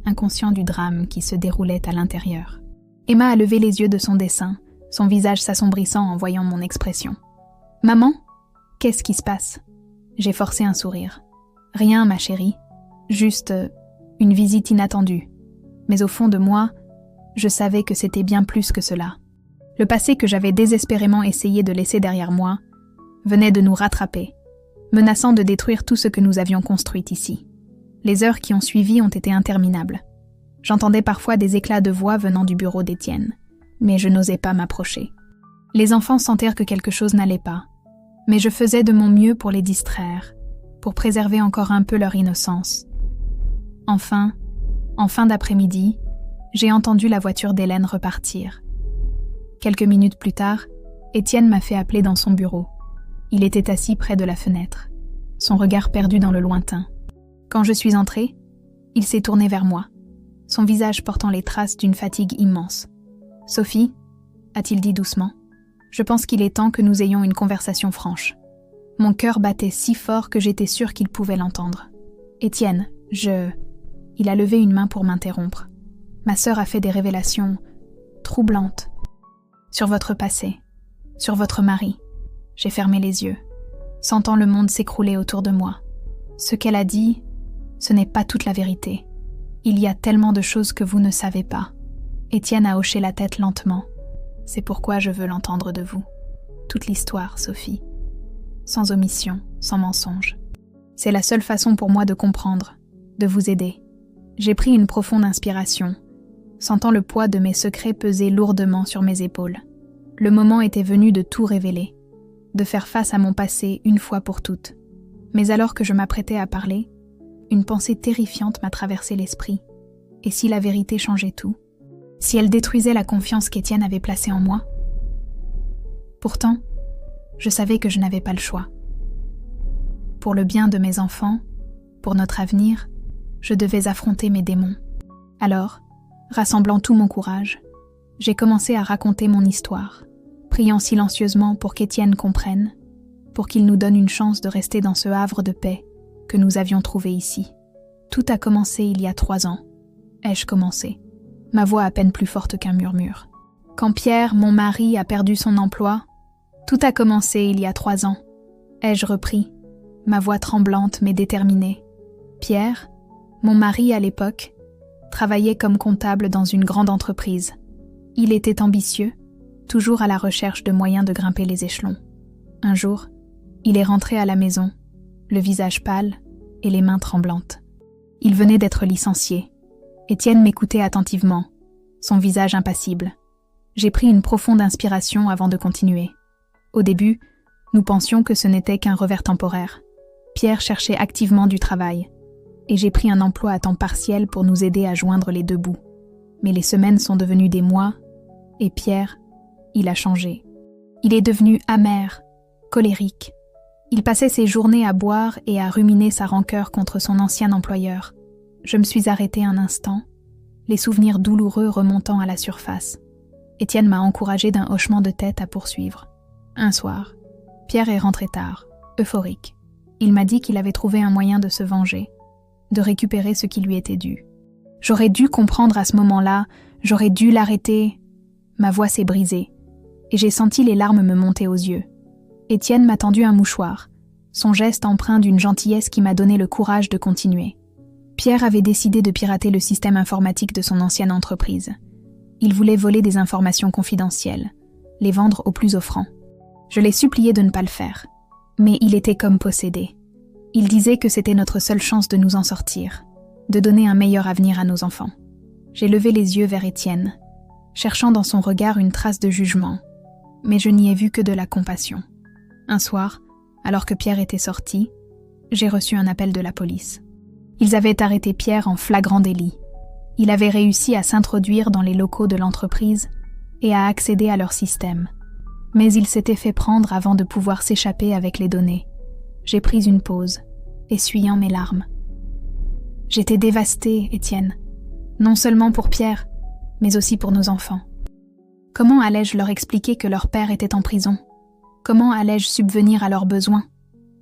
inconscients du drame qui se déroulait à l'intérieur. Emma a levé les yeux de son dessin, son visage s'assombrissant en voyant mon expression. « Maman, qu'est-ce qui se passe ?» J'ai forcé un sourire. « Rien, ma chérie. Juste une visite inattendue. » Mais au fond de moi, je savais que c'était bien plus que cela. Le passé que j'avais désespérément essayé de laisser derrière moi venait de nous rattraper, menaçant de détruire tout ce que nous avions construit ici. Les heures qui ont suivi ont été interminables. J'entendais parfois des éclats de voix venant du bureau d'Étienne, mais je n'osais pas m'approcher. Les enfants sentèrent que quelque chose n'allait pas, mais je faisais de mon mieux pour les distraire, pour préserver encore un peu leur innocence. Enfin, en fin d'après-midi, j'ai entendu la voiture d'Hélène repartir. Quelques minutes plus tard, Étienne m'a fait appeler dans son bureau. Il était assis près de la fenêtre, son regard perdu dans le lointain. Quand je suis entrée, il s'est tourné vers moi, son visage portant les traces d'une fatigue immense. « Sophie, » a-t-il dit doucement, « je pense qu'il est temps que nous ayons une conversation franche. » Mon cœur battait si fort que j'étais sûre qu'il pouvait l'entendre. « Étienne, Il a levé une main pour m'interrompre. Ma sœur a fait des révélations troublantes sur votre passé, sur votre mari. J'ai fermé les yeux, sentant le monde s'écrouler autour de moi. Ce qu'elle a dit, ce n'est pas toute la vérité. Il y a tellement de choses que vous ne savez pas. Étienne a hoché la tête lentement. C'est pourquoi je veux l'entendre de vous. Toute l'histoire, Sophie. Sans omission, sans mensonge. C'est la seule façon pour moi de comprendre, de vous aider. J'ai pris une profonde inspiration, sentant le poids de mes secrets peser lourdement sur mes épaules. Le moment était venu de tout révéler, de faire face à mon passé une fois pour toutes. Mais alors que je m'apprêtais à parler, une pensée terrifiante m'a traversé l'esprit. Et si la vérité changeait tout? Si elle détruisait la confiance qu'Étienne avait placée en moi? Pourtant, je savais que je n'avais pas le choix. Pour le bien de mes enfants, pour notre avenir, je devais affronter mes démons. Alors, rassemblant tout mon courage, j'ai commencé à raconter mon histoire, priant silencieusement pour qu'Étienne comprenne, pour qu'il nous donne une chance de rester dans ce havre de paix que nous avions trouvé ici. Tout a commencé il y a 3 ans. Ai-je commencé? Ma voix à peine plus forte qu'un murmure. Quand Pierre, mon mari, a perdu son emploi, tout a commencé il y a 3 ans. Ai-je repris, ma voix tremblante mais déterminée. Pierre, mon mari à l'époque, travaillait comme comptable dans une grande entreprise. Il était ambitieux, toujours à la recherche de moyens de grimper les échelons. Un jour, il est rentré à la maison, le visage pâle et les mains tremblantes. Il venait d'être licencié. Étienne m'écoutait attentivement, son visage impassible. J'ai pris une profonde inspiration avant de continuer. Au début, nous pensions que ce n'était qu'un revers temporaire. Pierre cherchait activement du travail, et j'ai pris un emploi à temps partiel pour nous aider à joindre les 2 bouts. Mais les semaines sont devenues des mois, et Pierre, il a changé. Il est devenu amer, colérique. Il passait ses journées à boire et à ruminer sa rancœur contre son ancien employeur. Je me suis arrêtée un instant, les souvenirs douloureux remontant à la surface. Étienne m'a encouragée d'un hochement de tête à poursuivre. Un soir, Pierre est rentré tard, euphorique. Il m'a dit qu'il avait trouvé un moyen de se venger, de récupérer ce qui lui était dû. J'aurais dû comprendre à ce moment-là, j'aurais dû l'arrêter. Ma voix s'est brisée, et j'ai senti les larmes me monter aux yeux. Étienne m'a tendu un mouchoir, son geste empreint d'une gentillesse qui m'a donné le courage de continuer. Pierre avait décidé de pirater le système informatique de son ancienne entreprise. Il voulait voler des informations confidentielles, les vendre aux plus offrants. Je l'ai supplié de ne pas le faire, mais il était comme possédé. Il disait que c'était notre seule chance de nous en sortir, de donner un meilleur avenir à nos enfants. J'ai levé les yeux vers Étienne, cherchant dans son regard une trace de jugement, mais je n'y ai vu que de la compassion. Un soir, alors que Pierre était sorti, j'ai reçu un appel de la police. Ils avaient arrêté Pierre en flagrant délit. Il avait réussi à s'introduire dans les locaux de l'entreprise et à accéder à leur système. Mais il s'était fait prendre avant de pouvoir s'échapper avec les données. J'ai pris une pause, essuyant mes larmes. J'étais dévastée, Étienne, non seulement pour Pierre, mais aussi pour nos enfants. Comment allais-je leur expliquer que leur père était en prison? Comment allais-je subvenir à leurs besoins?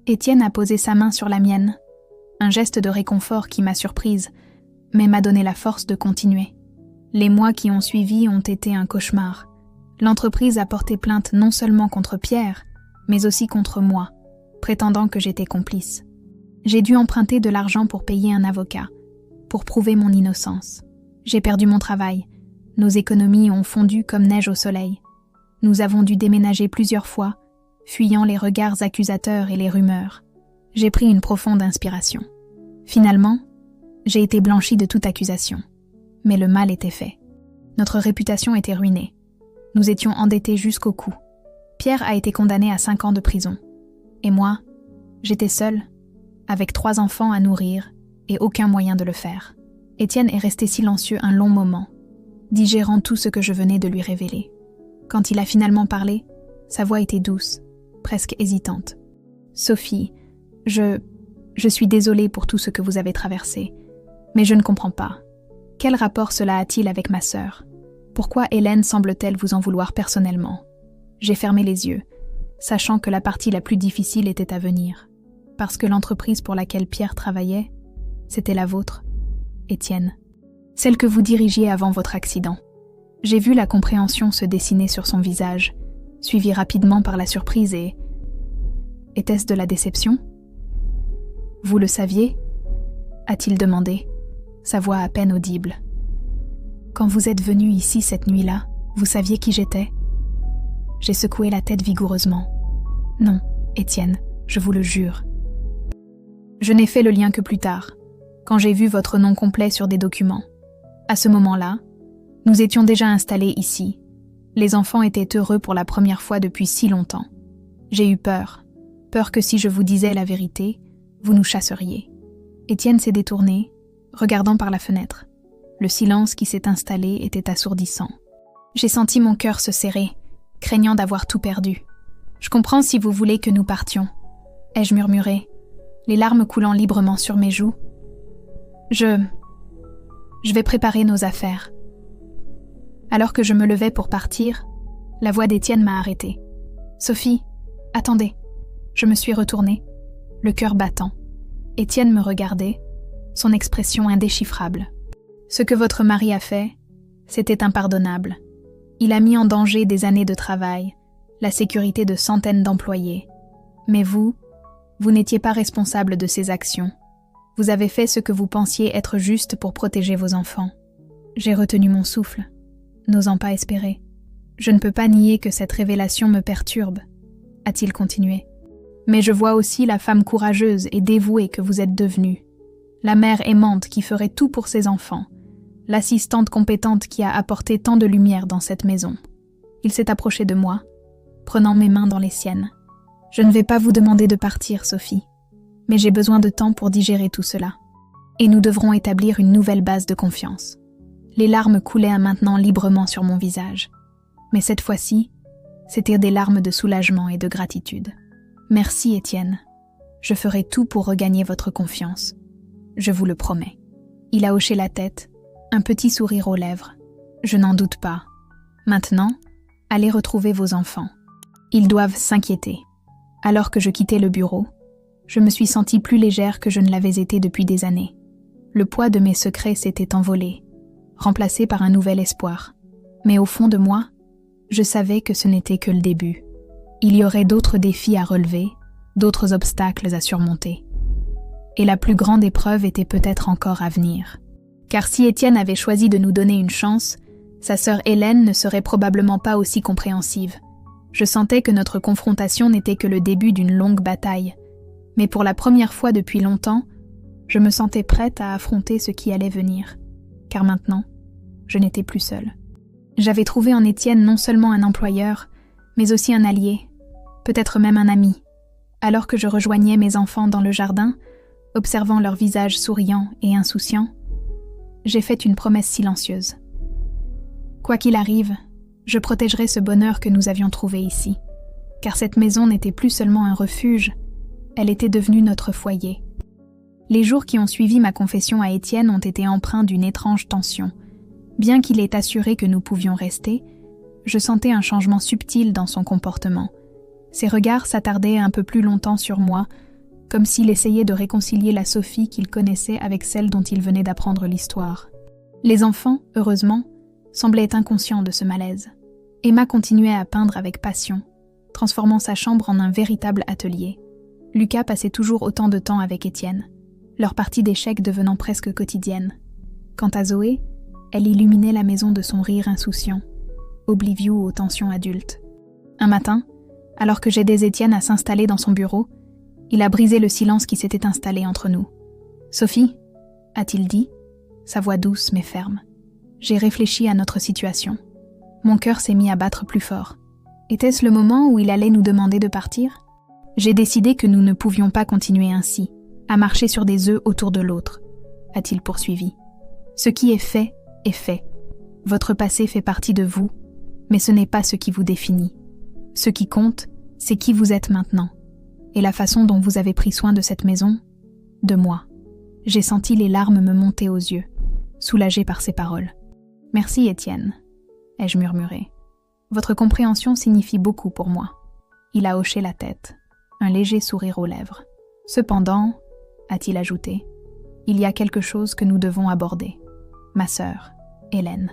Étienne a posé sa main sur la mienne, un geste de réconfort qui m'a surprise, mais m'a donné la force de continuer. Les mois qui ont suivi ont été un cauchemar. L'entreprise a porté plainte non seulement contre Pierre, mais aussi contre moi, prétendant que j'étais complice. J'ai dû emprunter de l'argent pour payer un avocat, pour prouver mon innocence. J'ai perdu mon travail. Nos économies ont fondu comme neige au soleil. Nous avons dû déménager plusieurs fois, fuyant les regards accusateurs et les rumeurs. J'ai pris une profonde inspiration. Finalement, j'ai été blanchie de toute accusation. Mais le mal était fait. Notre réputation était ruinée. Nous étions endettés jusqu'au cou. Pierre a été condamné à 5 ans de prison. Et moi, j'étais seule, avec 3 enfants à nourrir et aucun moyen de le faire. Étienne est resté silencieux un long moment, digérant tout ce que je venais de lui révéler. Quand il a finalement parlé, sa voix était douce, presque hésitante. « Sophie, je suis désolée pour tout ce que vous avez traversé, mais je ne comprends pas. Quel rapport cela a-t-il avec ma sœur? Pourquoi Hélène semble-t-elle vous en vouloir personnellement? » J'ai fermé les yeux, sachant que la partie la plus difficile était à venir. Parce que l'entreprise pour laquelle Pierre travaillait, c'était la vôtre, Étienne. Celle que vous dirigiez avant votre accident. J'ai vu la compréhension se dessiner sur son visage, suivie rapidement par la surprise et... Était-ce de la déception? Vous le saviez? A-t-il demandé, sa voix à peine audible. Quand vous êtes venu ici cette nuit-là, vous saviez qui j'étais? J'ai secoué la tête vigoureusement. Non, Étienne, je vous le jure. Je n'ai fait le lien que plus tard, quand j'ai vu votre nom complet sur des documents. À ce moment-là, nous étions déjà installés ici. Les enfants étaient heureux pour la première fois depuis si longtemps. J'ai eu peur que si je vous disais la vérité, vous nous chasseriez. Étienne s'est détourné, regardant par la fenêtre. Le silence qui s'est installé était assourdissant. J'ai senti mon cœur se serrer, craignant d'avoir tout perdu. « Je comprends si vous voulez que nous partions », ai-je murmuré, les larmes coulant librement sur mes joues. Je vais préparer nos affaires. Alors que je me levais pour partir, la voix d'Étienne m'a arrêtée. « Sophie, attendez !» Je me suis retournée, le cœur battant. Étienne me regardait, son expression indéchiffrable. « Ce que votre mari a fait, c'était impardonnable. Il a mis en danger des années de travail, la sécurité de centaines d'employés. Mais vous n'étiez pas responsable de ces actions. Vous avez fait ce que vous pensiez être juste pour protéger vos enfants. » J'ai retenu mon souffle, n'osant pas espérer. « Je ne peux pas nier que cette révélation me perturbe, » a-t-il continué. « Mais je vois aussi la femme courageuse et dévouée que vous êtes devenue, la mère aimante qui ferait tout pour ses enfants, l'assistante compétente qui a apporté tant de lumière dans cette maison. » Il s'est approché de moi, prenant mes mains dans les siennes. « Je ne vais pas vous demander de partir, Sophie, mais j'ai besoin de temps pour digérer tout cela. Et nous devrons établir une nouvelle base de confiance. » Les larmes coulaient maintenant librement sur mon visage. Mais cette fois-ci, c'étaient des larmes de soulagement et de gratitude. « Merci, Étienne. Je ferai tout pour regagner votre confiance. Je vous le promets. » Il a hoché la tête, un petit sourire aux lèvres. « Je n'en doute pas. Maintenant, allez retrouver vos enfants. Ils doivent s'inquiéter. » Alors que je quittais le bureau, je me suis sentie plus légère que je ne l'avais été depuis des années. Le poids de mes secrets s'était envolé, remplacé par un nouvel espoir. Mais au fond de moi, je savais que ce n'était que le début. Il y aurait d'autres défis à relever, d'autres obstacles à surmonter. Et la plus grande épreuve était peut-être encore à venir. Car si Étienne avait choisi de nous donner une chance, sa sœur Hélène ne serait probablement pas aussi compréhensive. Je sentais que notre confrontation n'était que le début d'une longue bataille. Mais pour la première fois depuis longtemps, je me sentais prête à affronter ce qui allait venir. Car maintenant, je n'étais plus seule. J'avais trouvé en Étienne non seulement un employeur, mais aussi un allié, peut-être même un ami. Alors que je rejoignais mes enfants dans le jardin, observant leurs visages souriants et insouciants, j'ai fait une promesse silencieuse. Quoi qu'il arrive, je protégerai ce bonheur que nous avions trouvé ici, car cette maison n'était plus seulement un refuge, elle était devenue notre foyer. Les jours qui ont suivi ma confession à Étienne ont été empreints d'une étrange tension. Bien qu'il ait assuré que nous pouvions rester, je sentais un changement subtil dans son comportement. Ses regards s'attardaient un peu plus longtemps sur moi, comme s'il essayait de réconcilier la Sophie qu'il connaissait avec celle dont il venait d'apprendre l'histoire. Les enfants, heureusement, semblaient inconscients de ce malaise. Emma continuait à peindre avec passion, transformant sa chambre en un véritable atelier. Lucas passait toujours autant de temps avec Étienne, leur partie d'échecs devenant presque quotidienne. Quant à Zoé, elle illuminait la maison de son rire insouciant, oblivieux aux tensions adultes. Un matin, alors que j'aidais Étienne à s'installer dans son bureau, il a brisé le silence qui s'était installé entre nous. « Sophie » a-t-il dit, sa voix douce mais ferme. J'ai réfléchi à notre situation. Mon cœur s'est mis à battre plus fort. Était-ce le moment où il allait nous demander de partir ? J'ai décidé que nous ne pouvions pas continuer ainsi, à marcher sur des œufs autour de l'autre, a-t-il poursuivi. Ce qui est fait est fait. Votre passé fait partie de vous, mais ce n'est pas ce qui vous définit. Ce qui compte, c'est qui vous êtes maintenant, et la façon dont vous avez pris soin de cette maison, de moi. J'ai senti les larmes me monter aux yeux, soulagée par ces paroles. « Merci, Étienne », ai-je murmuré. « Votre compréhension signifie beaucoup pour moi. » Il a hoché la tête, un léger sourire aux lèvres. « Cependant, » a-t-il ajouté, « il y a quelque chose que nous devons aborder. Ma sœur, Hélène. »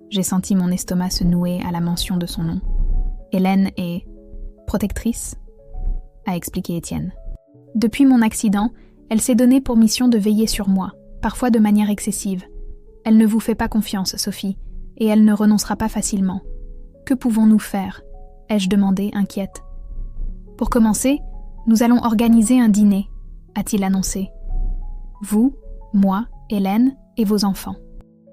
J'ai senti mon estomac se nouer à la mention de son nom. « Hélène est protectrice ?» a expliqué Étienne. « Depuis mon accident, elle s'est donnée pour mission de veiller sur moi, parfois de manière excessive. Elle ne vous fait pas confiance, Sophie, et elle ne renoncera pas facilement. Que pouvons-nous faire ? Ai-je demandé, inquiète. Pour commencer, nous allons organiser un dîner, a-t-il annoncé. Vous, moi, Hélène et vos enfants.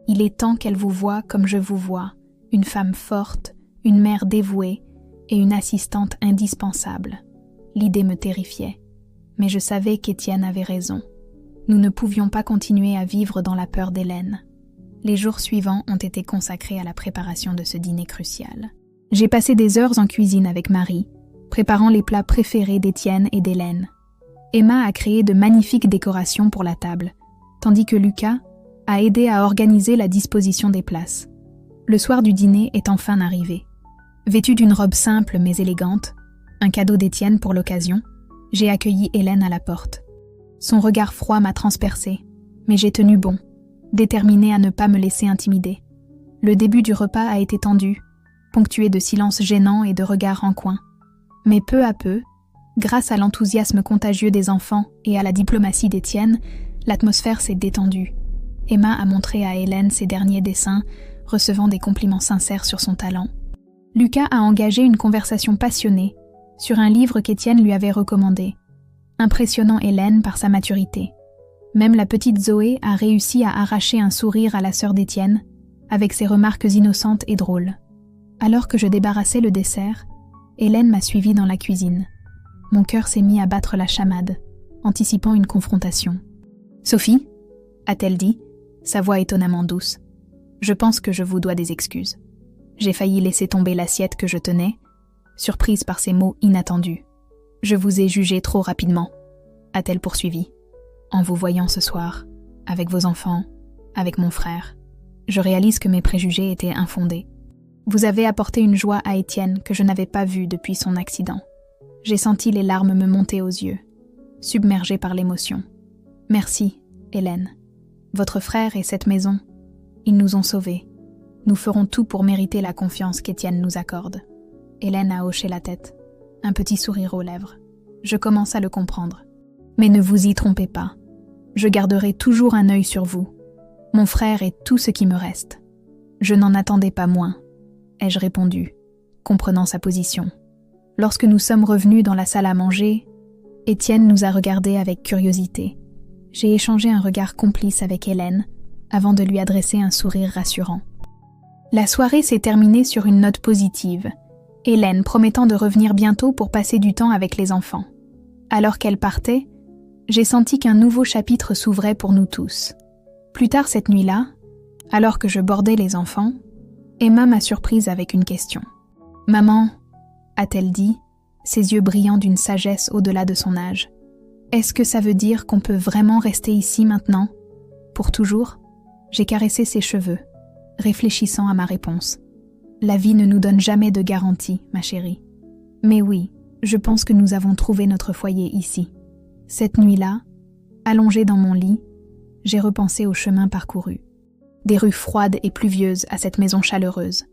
Il est temps qu'elle vous voie comme je vous vois, une femme forte, une mère dévouée et une assistante indispensable. L'idée me terrifiait, mais je savais qu'Étienne avait raison. Nous ne pouvions pas continuer à vivre dans la peur d'Hélène. Les jours suivants ont été consacrés à la préparation de ce dîner crucial. J'ai passé des heures en cuisine avec Marie, préparant les plats préférés d'Étienne et d'Hélène. Emma a créé de magnifiques décorations pour la table, tandis que Lucas a aidé à organiser la disposition des places. Le soir du dîner est enfin arrivé. Vêtue d'une robe simple mais élégante, un cadeau d'Étienne pour l'occasion, j'ai accueilli Hélène à la porte. Son regard froid m'a transpercée, mais j'ai tenu bon, déterminée à ne pas me laisser intimider. Le début du repas a été tendu, ponctué de silences gênants et de regards en coin. Mais peu à peu, grâce à l'enthousiasme contagieux des enfants et à la diplomatie d'Étienne, l'atmosphère s'est détendue. Emma a montré à Hélène ses derniers dessins, recevant des compliments sincères sur son talent. Lucas a engagé une conversation passionnée sur un livre qu'Étienne lui avait recommandé, impressionnant Hélène par sa maturité. Même la petite Zoé a réussi à arracher un sourire à la sœur d'Étienne, avec ses remarques innocentes et drôles. Alors que je débarrassais le dessert, Hélène m'a suivie dans la cuisine. Mon cœur s'est mis à battre la chamade, anticipant une confrontation. « Sophie » a-t-elle dit, sa voix étonnamment douce. « Je pense que je vous dois des excuses. J'ai failli laisser tomber l'assiette que je tenais, surprise par ces mots inattendus. Je vous ai jugé trop rapidement, a-t-elle poursuivi. En vous voyant ce soir, avec vos enfants, avec mon frère, je réalise que mes préjugés étaient infondés. Vous avez apporté une joie à Étienne que je n'avais pas vue depuis son accident. J'ai senti les larmes me monter aux yeux, submergée par l'émotion. Merci, Hélène. Votre frère et cette maison, ils nous ont sauvés. Nous ferons tout pour mériter la confiance qu'Étienne nous accorde. Hélène a hoché la tête, un petit sourire aux lèvres. Je commence à le comprendre. Mais ne vous y trompez pas. Je garderai toujours un œil sur vous. Mon frère est tout ce qui me reste. Je n'en attendais pas moins, ai-je répondu, comprenant sa position. Lorsque nous sommes revenus dans la salle à manger, Étienne nous a regardés avec curiosité. J'ai échangé un regard complice avec Hélène, avant de lui adresser un sourire rassurant. La soirée s'est terminée sur une note positive, Hélène promettant de revenir bientôt pour passer du temps avec les enfants. Alors qu'elle partait, j'ai senti qu'un nouveau chapitre s'ouvrait pour nous tous. Plus tard cette nuit-là, alors que je bordais les enfants, Emma m'a surprise avec une question. « Maman », a-t-elle dit, ses yeux brillants d'une sagesse au-delà de son âge, « est-ce que ça veut dire qu'on peut vraiment rester ici maintenant ? Pour toujours ?» J'ai caressé ses cheveux, réfléchissant à ma réponse. « La vie ne nous donne jamais de garantie, ma chérie. Mais oui, je pense que nous avons trouvé notre foyer ici. » Cette nuit-là, allongée dans mon lit, j'ai repensé au chemin parcouru. Des rues froides et pluvieuses à cette maison chaleureuse.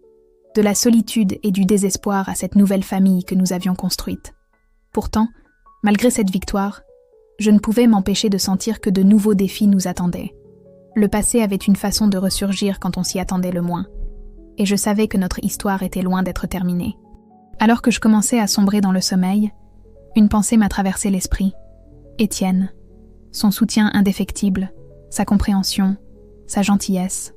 De la solitude et du désespoir à cette nouvelle famille que nous avions construite. Pourtant, malgré cette victoire, je ne pouvais m'empêcher de sentir que de nouveaux défis nous attendaient. Le passé avait une façon de ressurgir quand on s'y attendait le moins. Et je savais que notre histoire était loin d'être terminée. Alors que je commençais à sombrer dans le sommeil, une pensée m'a traversé l'esprit. Étienne, son soutien indéfectible, sa compréhension, sa gentillesse.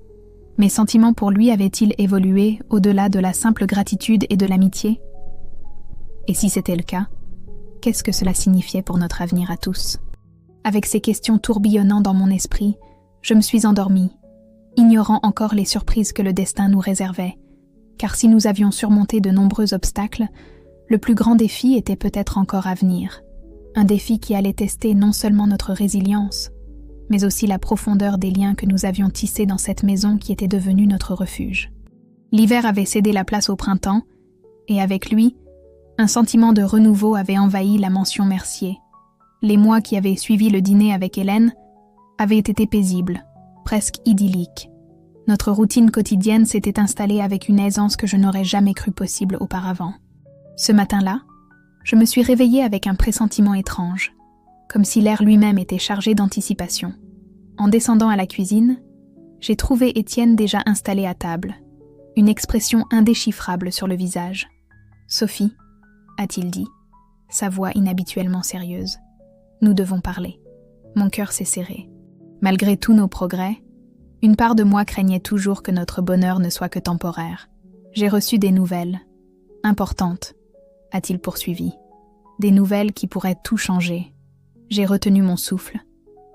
Mes sentiments pour lui avaient-ils évolué au-delà de la simple gratitude et de l'amitié ? Et si c'était le cas, qu'est-ce que cela signifiait pour notre avenir à tous ? Avec ces questions tourbillonnant dans mon esprit, je me suis endormie, ignorant encore les surprises que le destin nous réservait, car si nous avions surmonté de nombreux obstacles, le plus grand défi était peut-être encore à venir. Un défi qui allait tester non seulement notre résilience, mais aussi la profondeur des liens que nous avions tissés dans cette maison qui était devenue notre refuge. L'hiver avait cédé la place au printemps, et avec lui, un sentiment de renouveau avait envahi la mansion Mercier. Les mois qui avaient suivi le dîner avec Hélène avaient été paisibles, presque idylliques. Notre routine quotidienne s'était installée avec une aisance que je n'aurais jamais cru possible auparavant. Ce matin-là, je me suis réveillée avec un pressentiment étrange, comme si l'air lui-même était chargé d'anticipation. En descendant à la cuisine, j'ai trouvé Étienne déjà installé à table, une expression indéchiffrable sur le visage. « Sophie », a-t-il dit, sa voix inhabituellement sérieuse. « Nous devons parler. » Mon cœur s'est serré. Malgré tous nos progrès, une part de moi craignait toujours que notre bonheur ne soit que temporaire. J'ai reçu des nouvelles, importantes, a-t-il poursuivi. Des nouvelles qui pourraient tout changer. J'ai retenu mon souffle,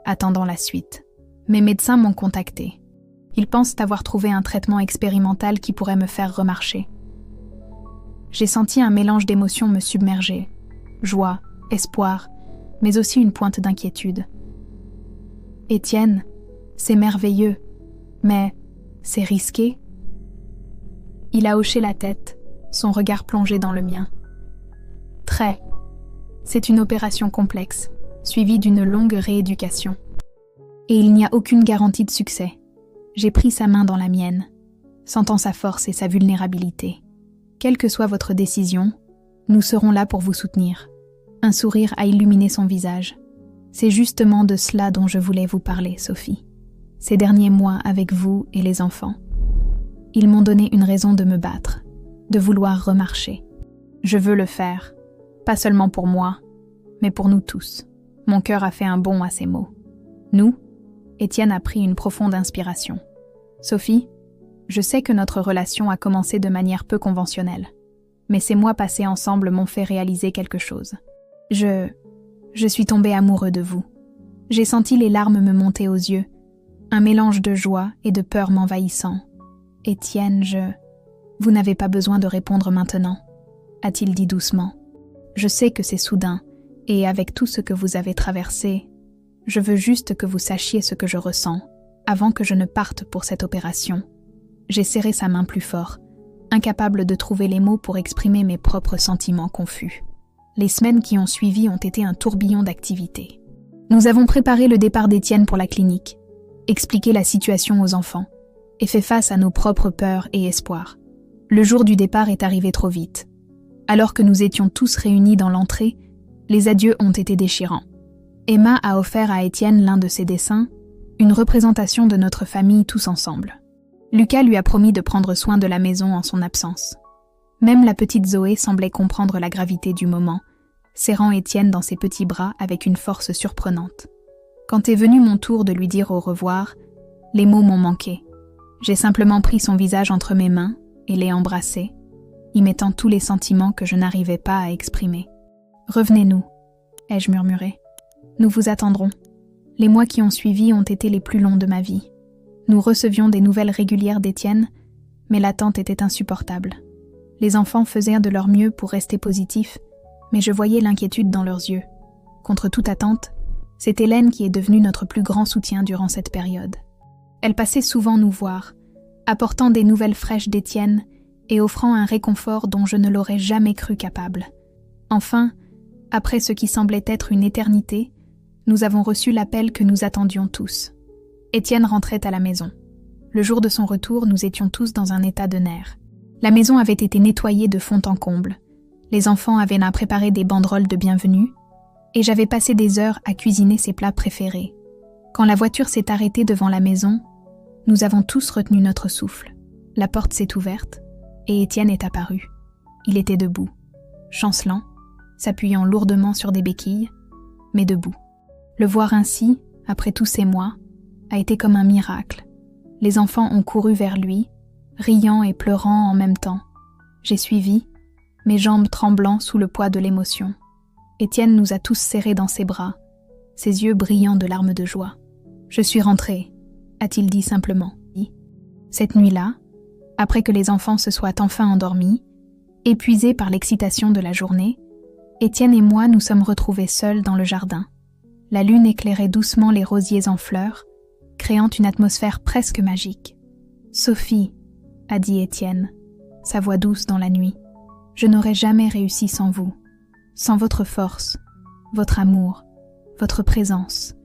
attendant la suite. Mes médecins m'ont contacté. Ils pensent avoir trouvé un traitement expérimental qui pourrait me faire remarcher. J'ai senti un mélange d'émotions me submerger. Joie, espoir, mais aussi une pointe d'inquiétude. Étienne, c'est merveilleux, mais c'est risqué. Il a hoché la tête, son regard plongé dans le mien. Très. C'est une opération complexe, suivie d'une longue rééducation. Et il n'y a aucune garantie de succès. J'ai pris sa main dans la mienne, sentant sa force et sa vulnérabilité. Quelle que soit votre décision, nous serons là pour vous soutenir. Un sourire a illuminé son visage. C'est justement de cela dont je voulais vous parler, Sophie. Ces derniers mois avec vous et les enfants. Ils m'ont donné une raison de me battre, de vouloir remarcher. Je veux le faire, pas seulement pour moi, mais pour nous tous. Mon cœur a fait un bond à ces mots. Nous, Étienne a pris une profonde inspiration. Sophie, je sais que notre relation a commencé de manière peu conventionnelle, mais ces mois passés ensemble m'ont fait réaliser quelque chose. Je suis tombé amoureux de vous. J'ai senti les larmes me monter aux yeux, un mélange de joie et de peur m'envahissant. Étienne, Vous n'avez pas besoin de répondre maintenant, a-t-il dit doucement. Je sais que c'est soudain, et avec tout ce que vous avez traversé, je veux juste que vous sachiez ce que je ressens, avant que je ne parte pour cette opération. J'ai serré sa main plus fort, incapable de trouver les mots pour exprimer mes propres sentiments confus. Les semaines qui ont suivi ont été un tourbillon d'activités. Nous avons préparé le départ d'Étienne pour la clinique, expliqué la situation aux enfants, et fait face à nos propres peurs et espoirs. Le jour du départ est arrivé trop vite. Alors que nous étions tous réunis dans l'entrée, les adieux ont été déchirants. Emma a offert à Étienne l'un de ses dessins, une représentation de notre famille tous ensemble. Lucas lui a promis de prendre soin de la maison en son absence. Même la petite Zoé semblait comprendre la gravité du moment, serrant Étienne dans ses petits bras avec une force surprenante. Quand est venu mon tour de lui dire au revoir, les mots m'ont manqué. J'ai simplement pris son visage entre mes mains et l'ai embrassé, y mettant tous les sentiments que je n'arrivais pas à exprimer. « Revenez-nous » ai-je murmuré. « Nous vous attendrons. » Les mois qui ont suivi ont été les plus longs de ma vie. Nous recevions des nouvelles régulières d'Étienne, mais l'attente était insupportable. Les enfants faisaient de leur mieux pour rester positifs, mais je voyais l'inquiétude dans leurs yeux. Contre toute attente, c'est Hélène qui est devenue notre plus grand soutien durant cette période. Elle passait souvent nous voir, apportant des nouvelles fraîches d'Étienne et offrant un réconfort dont je ne l'aurais jamais cru capable. Enfin, après ce qui semblait être une éternité, nous avons reçu l'appel que nous attendions tous. Étienne rentrait à la maison. Le jour de son retour, nous étions tous dans un état de nerfs. La maison avait été nettoyée de fond en comble. Les enfants avaient préparé des banderoles de bienvenue, et j'avais passé des heures à cuisiner ses plats préférés. Quand la voiture s'est arrêtée devant la maison, nous avons tous retenu notre souffle. La porte s'est ouverte, et Étienne est apparu. Il était debout, chancelant, s'appuyant lourdement sur des béquilles, mais debout. Le voir ainsi, après tous ces mois, a été comme un miracle. Les enfants ont couru vers lui, riant et pleurant en même temps. J'ai suivi, mes jambes tremblant sous le poids de l'émotion. Étienne nous a tous serrés dans ses bras, ses yeux brillants de larmes de joie. « Je suis rentré », a-t-il dit simplement. Cette nuit-là, après que les enfants se soient enfin endormis, épuisés par l'excitation de la journée, Étienne et moi nous sommes retrouvés seuls dans le jardin. La lune éclairait doucement les rosiers en fleurs, créant une atmosphère presque magique. « Sophie », a dit Étienne, sa voix douce dans la nuit, « je n'aurais jamais réussi sans vous, sans votre force, votre amour, votre présence.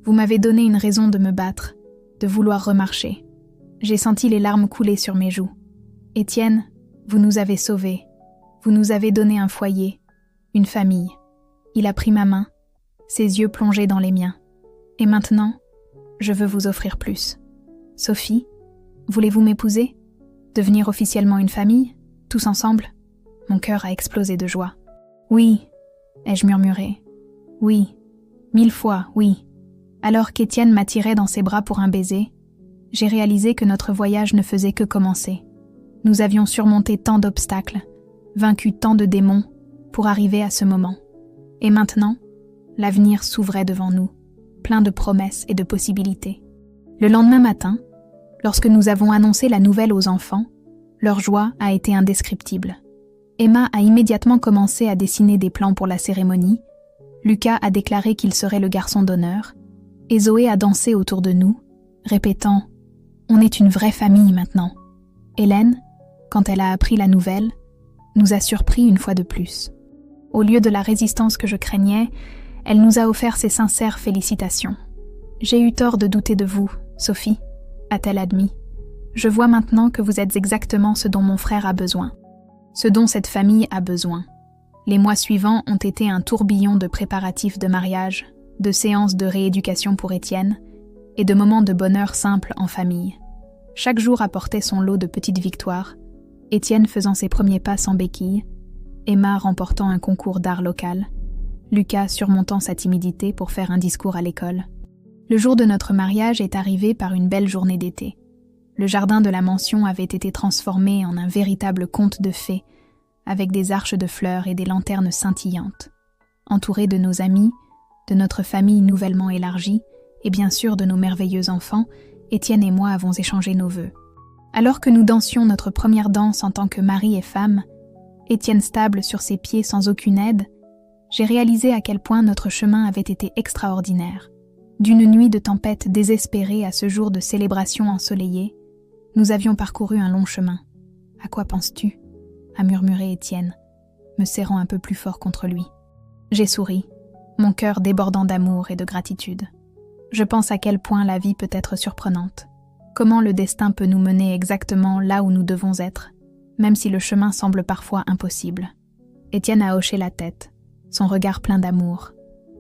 Vous m'avez donné une raison de me battre, de vouloir remarcher. J'ai senti les larmes couler sur mes joues. Étienne, vous nous avez sauvés, vous nous avez donné un foyer, une famille. » Il a pris ma main, ses yeux plongés dans les miens. « Et maintenant, je veux vous offrir plus. Sophie, voulez-vous m'épouser? Devenir officiellement une famille, tous ensemble ?» Mon cœur a explosé de joie. « Oui », ai-je murmuré. « Oui, 1000 fois, oui. » Alors qu'Étienne m'attirait dans ses bras pour un baiser, j'ai réalisé que notre voyage ne faisait que commencer. Nous avions surmonté tant d'obstacles, vaincu tant de démons, pour arriver à ce moment. Et maintenant, l'avenir s'ouvrait devant nous, plein de promesses et de possibilités. Le lendemain matin, lorsque nous avons annoncé la nouvelle aux enfants, leur joie a été indescriptible. Emma a immédiatement commencé à dessiner des plans pour la cérémonie, Lucas a déclaré qu'il serait le garçon d'honneur, et Zoé a dansé autour de nous, répétant « On est une vraie famille maintenant ». Hélène, quand elle a appris la nouvelle, nous a surpris une fois de plus. Au lieu de la résistance que je craignais, elle nous a offert ses sincères félicitations. « J'ai eu tort de douter de vous, Sophie », a-t-elle admis. « Je vois maintenant que vous êtes exactement ce dont mon frère a besoin, ce dont cette famille a besoin. » Les mois suivants ont été un tourbillon de préparatifs de mariage, de séances de rééducation pour Étienne et de moments de bonheur simple en famille. Chaque jour apportait son lot de petites victoires, Étienne faisant ses premiers pas sans béquille, Emma remportant un concours d'art local, Lucas surmontant sa timidité pour faire un discours à l'école. Le jour de notre mariage est arrivé par une belle journée d'été. Le jardin de la mansion avait été transformé en un véritable conte de fées, avec des arches de fleurs et des lanternes scintillantes. Entourés de nos amis, de notre famille nouvellement élargie, et bien sûr de nos merveilleux enfants, Étienne et moi avons échangé nos vœux. Alors que nous dansions notre première danse en tant que mari et femme, Étienne stable sur ses pieds sans aucune aide, j'ai réalisé à quel point notre chemin avait été extraordinaire. D'une nuit de tempête désespérée à ce jour de célébration ensoleillée, nous avions parcouru un long chemin. « À quoi penses-tu » a murmuré Étienne, me serrant un peu plus fort contre lui. J'ai souri, mon cœur débordant d'amour et de gratitude. Je pense à quel point la vie peut être surprenante, comment le destin peut nous mener exactement là où nous devons être, même si le chemin semble parfois impossible. Étienne a hoché la tête, son regard plein d'amour.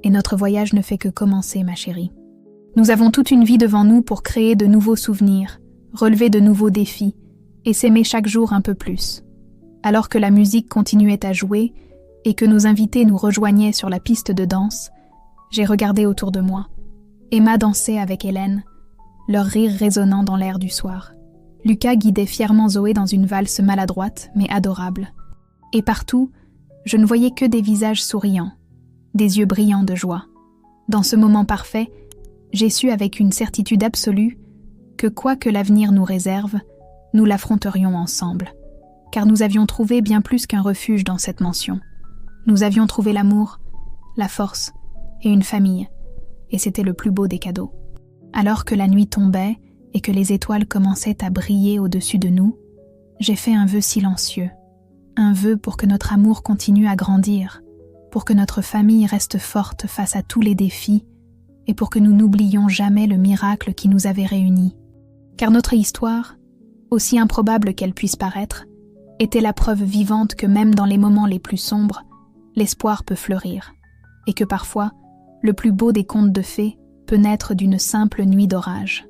Et notre voyage ne fait que commencer, ma chérie. Nous avons toute une vie devant nous pour créer de nouveaux souvenirs, relever de nouveaux défis et s'aimer chaque jour un peu plus. Alors que la musique continuait à jouer et que nos invités nous rejoignaient sur la piste de danse, j'ai regardé autour de moi. Emma dansait avec Hélène, leur rire résonnant dans l'air du soir. Lucas guidait fièrement Zoé dans une valse maladroite mais adorable. Et partout, je ne voyais que des visages souriants, des yeux brillants de joie. Dans ce moment parfait, j'ai su avec une certitude absolue que quoi que l'avenir nous réserve, nous l'affronterions ensemble. Car nous avions trouvé bien plus qu'un refuge dans cette mansion. Nous avions trouvé l'amour, la force et une famille, et c'était le plus beau des cadeaux. Alors que la nuit tombait et que les étoiles commençaient à briller au-dessus de nous, j'ai fait un vœu silencieux, un vœu pour que notre amour continue à grandir, pour que notre famille reste forte face à tous les défis et pour que nous n'oublions jamais le miracle qui nous avait réunis. Car notre histoire, aussi improbable qu'elle puisse paraître, était la preuve vivante que même dans les moments les plus sombres, l'espoir peut fleurir, et que parfois, le plus beau des contes de fées peut naître d'une simple nuit d'orage.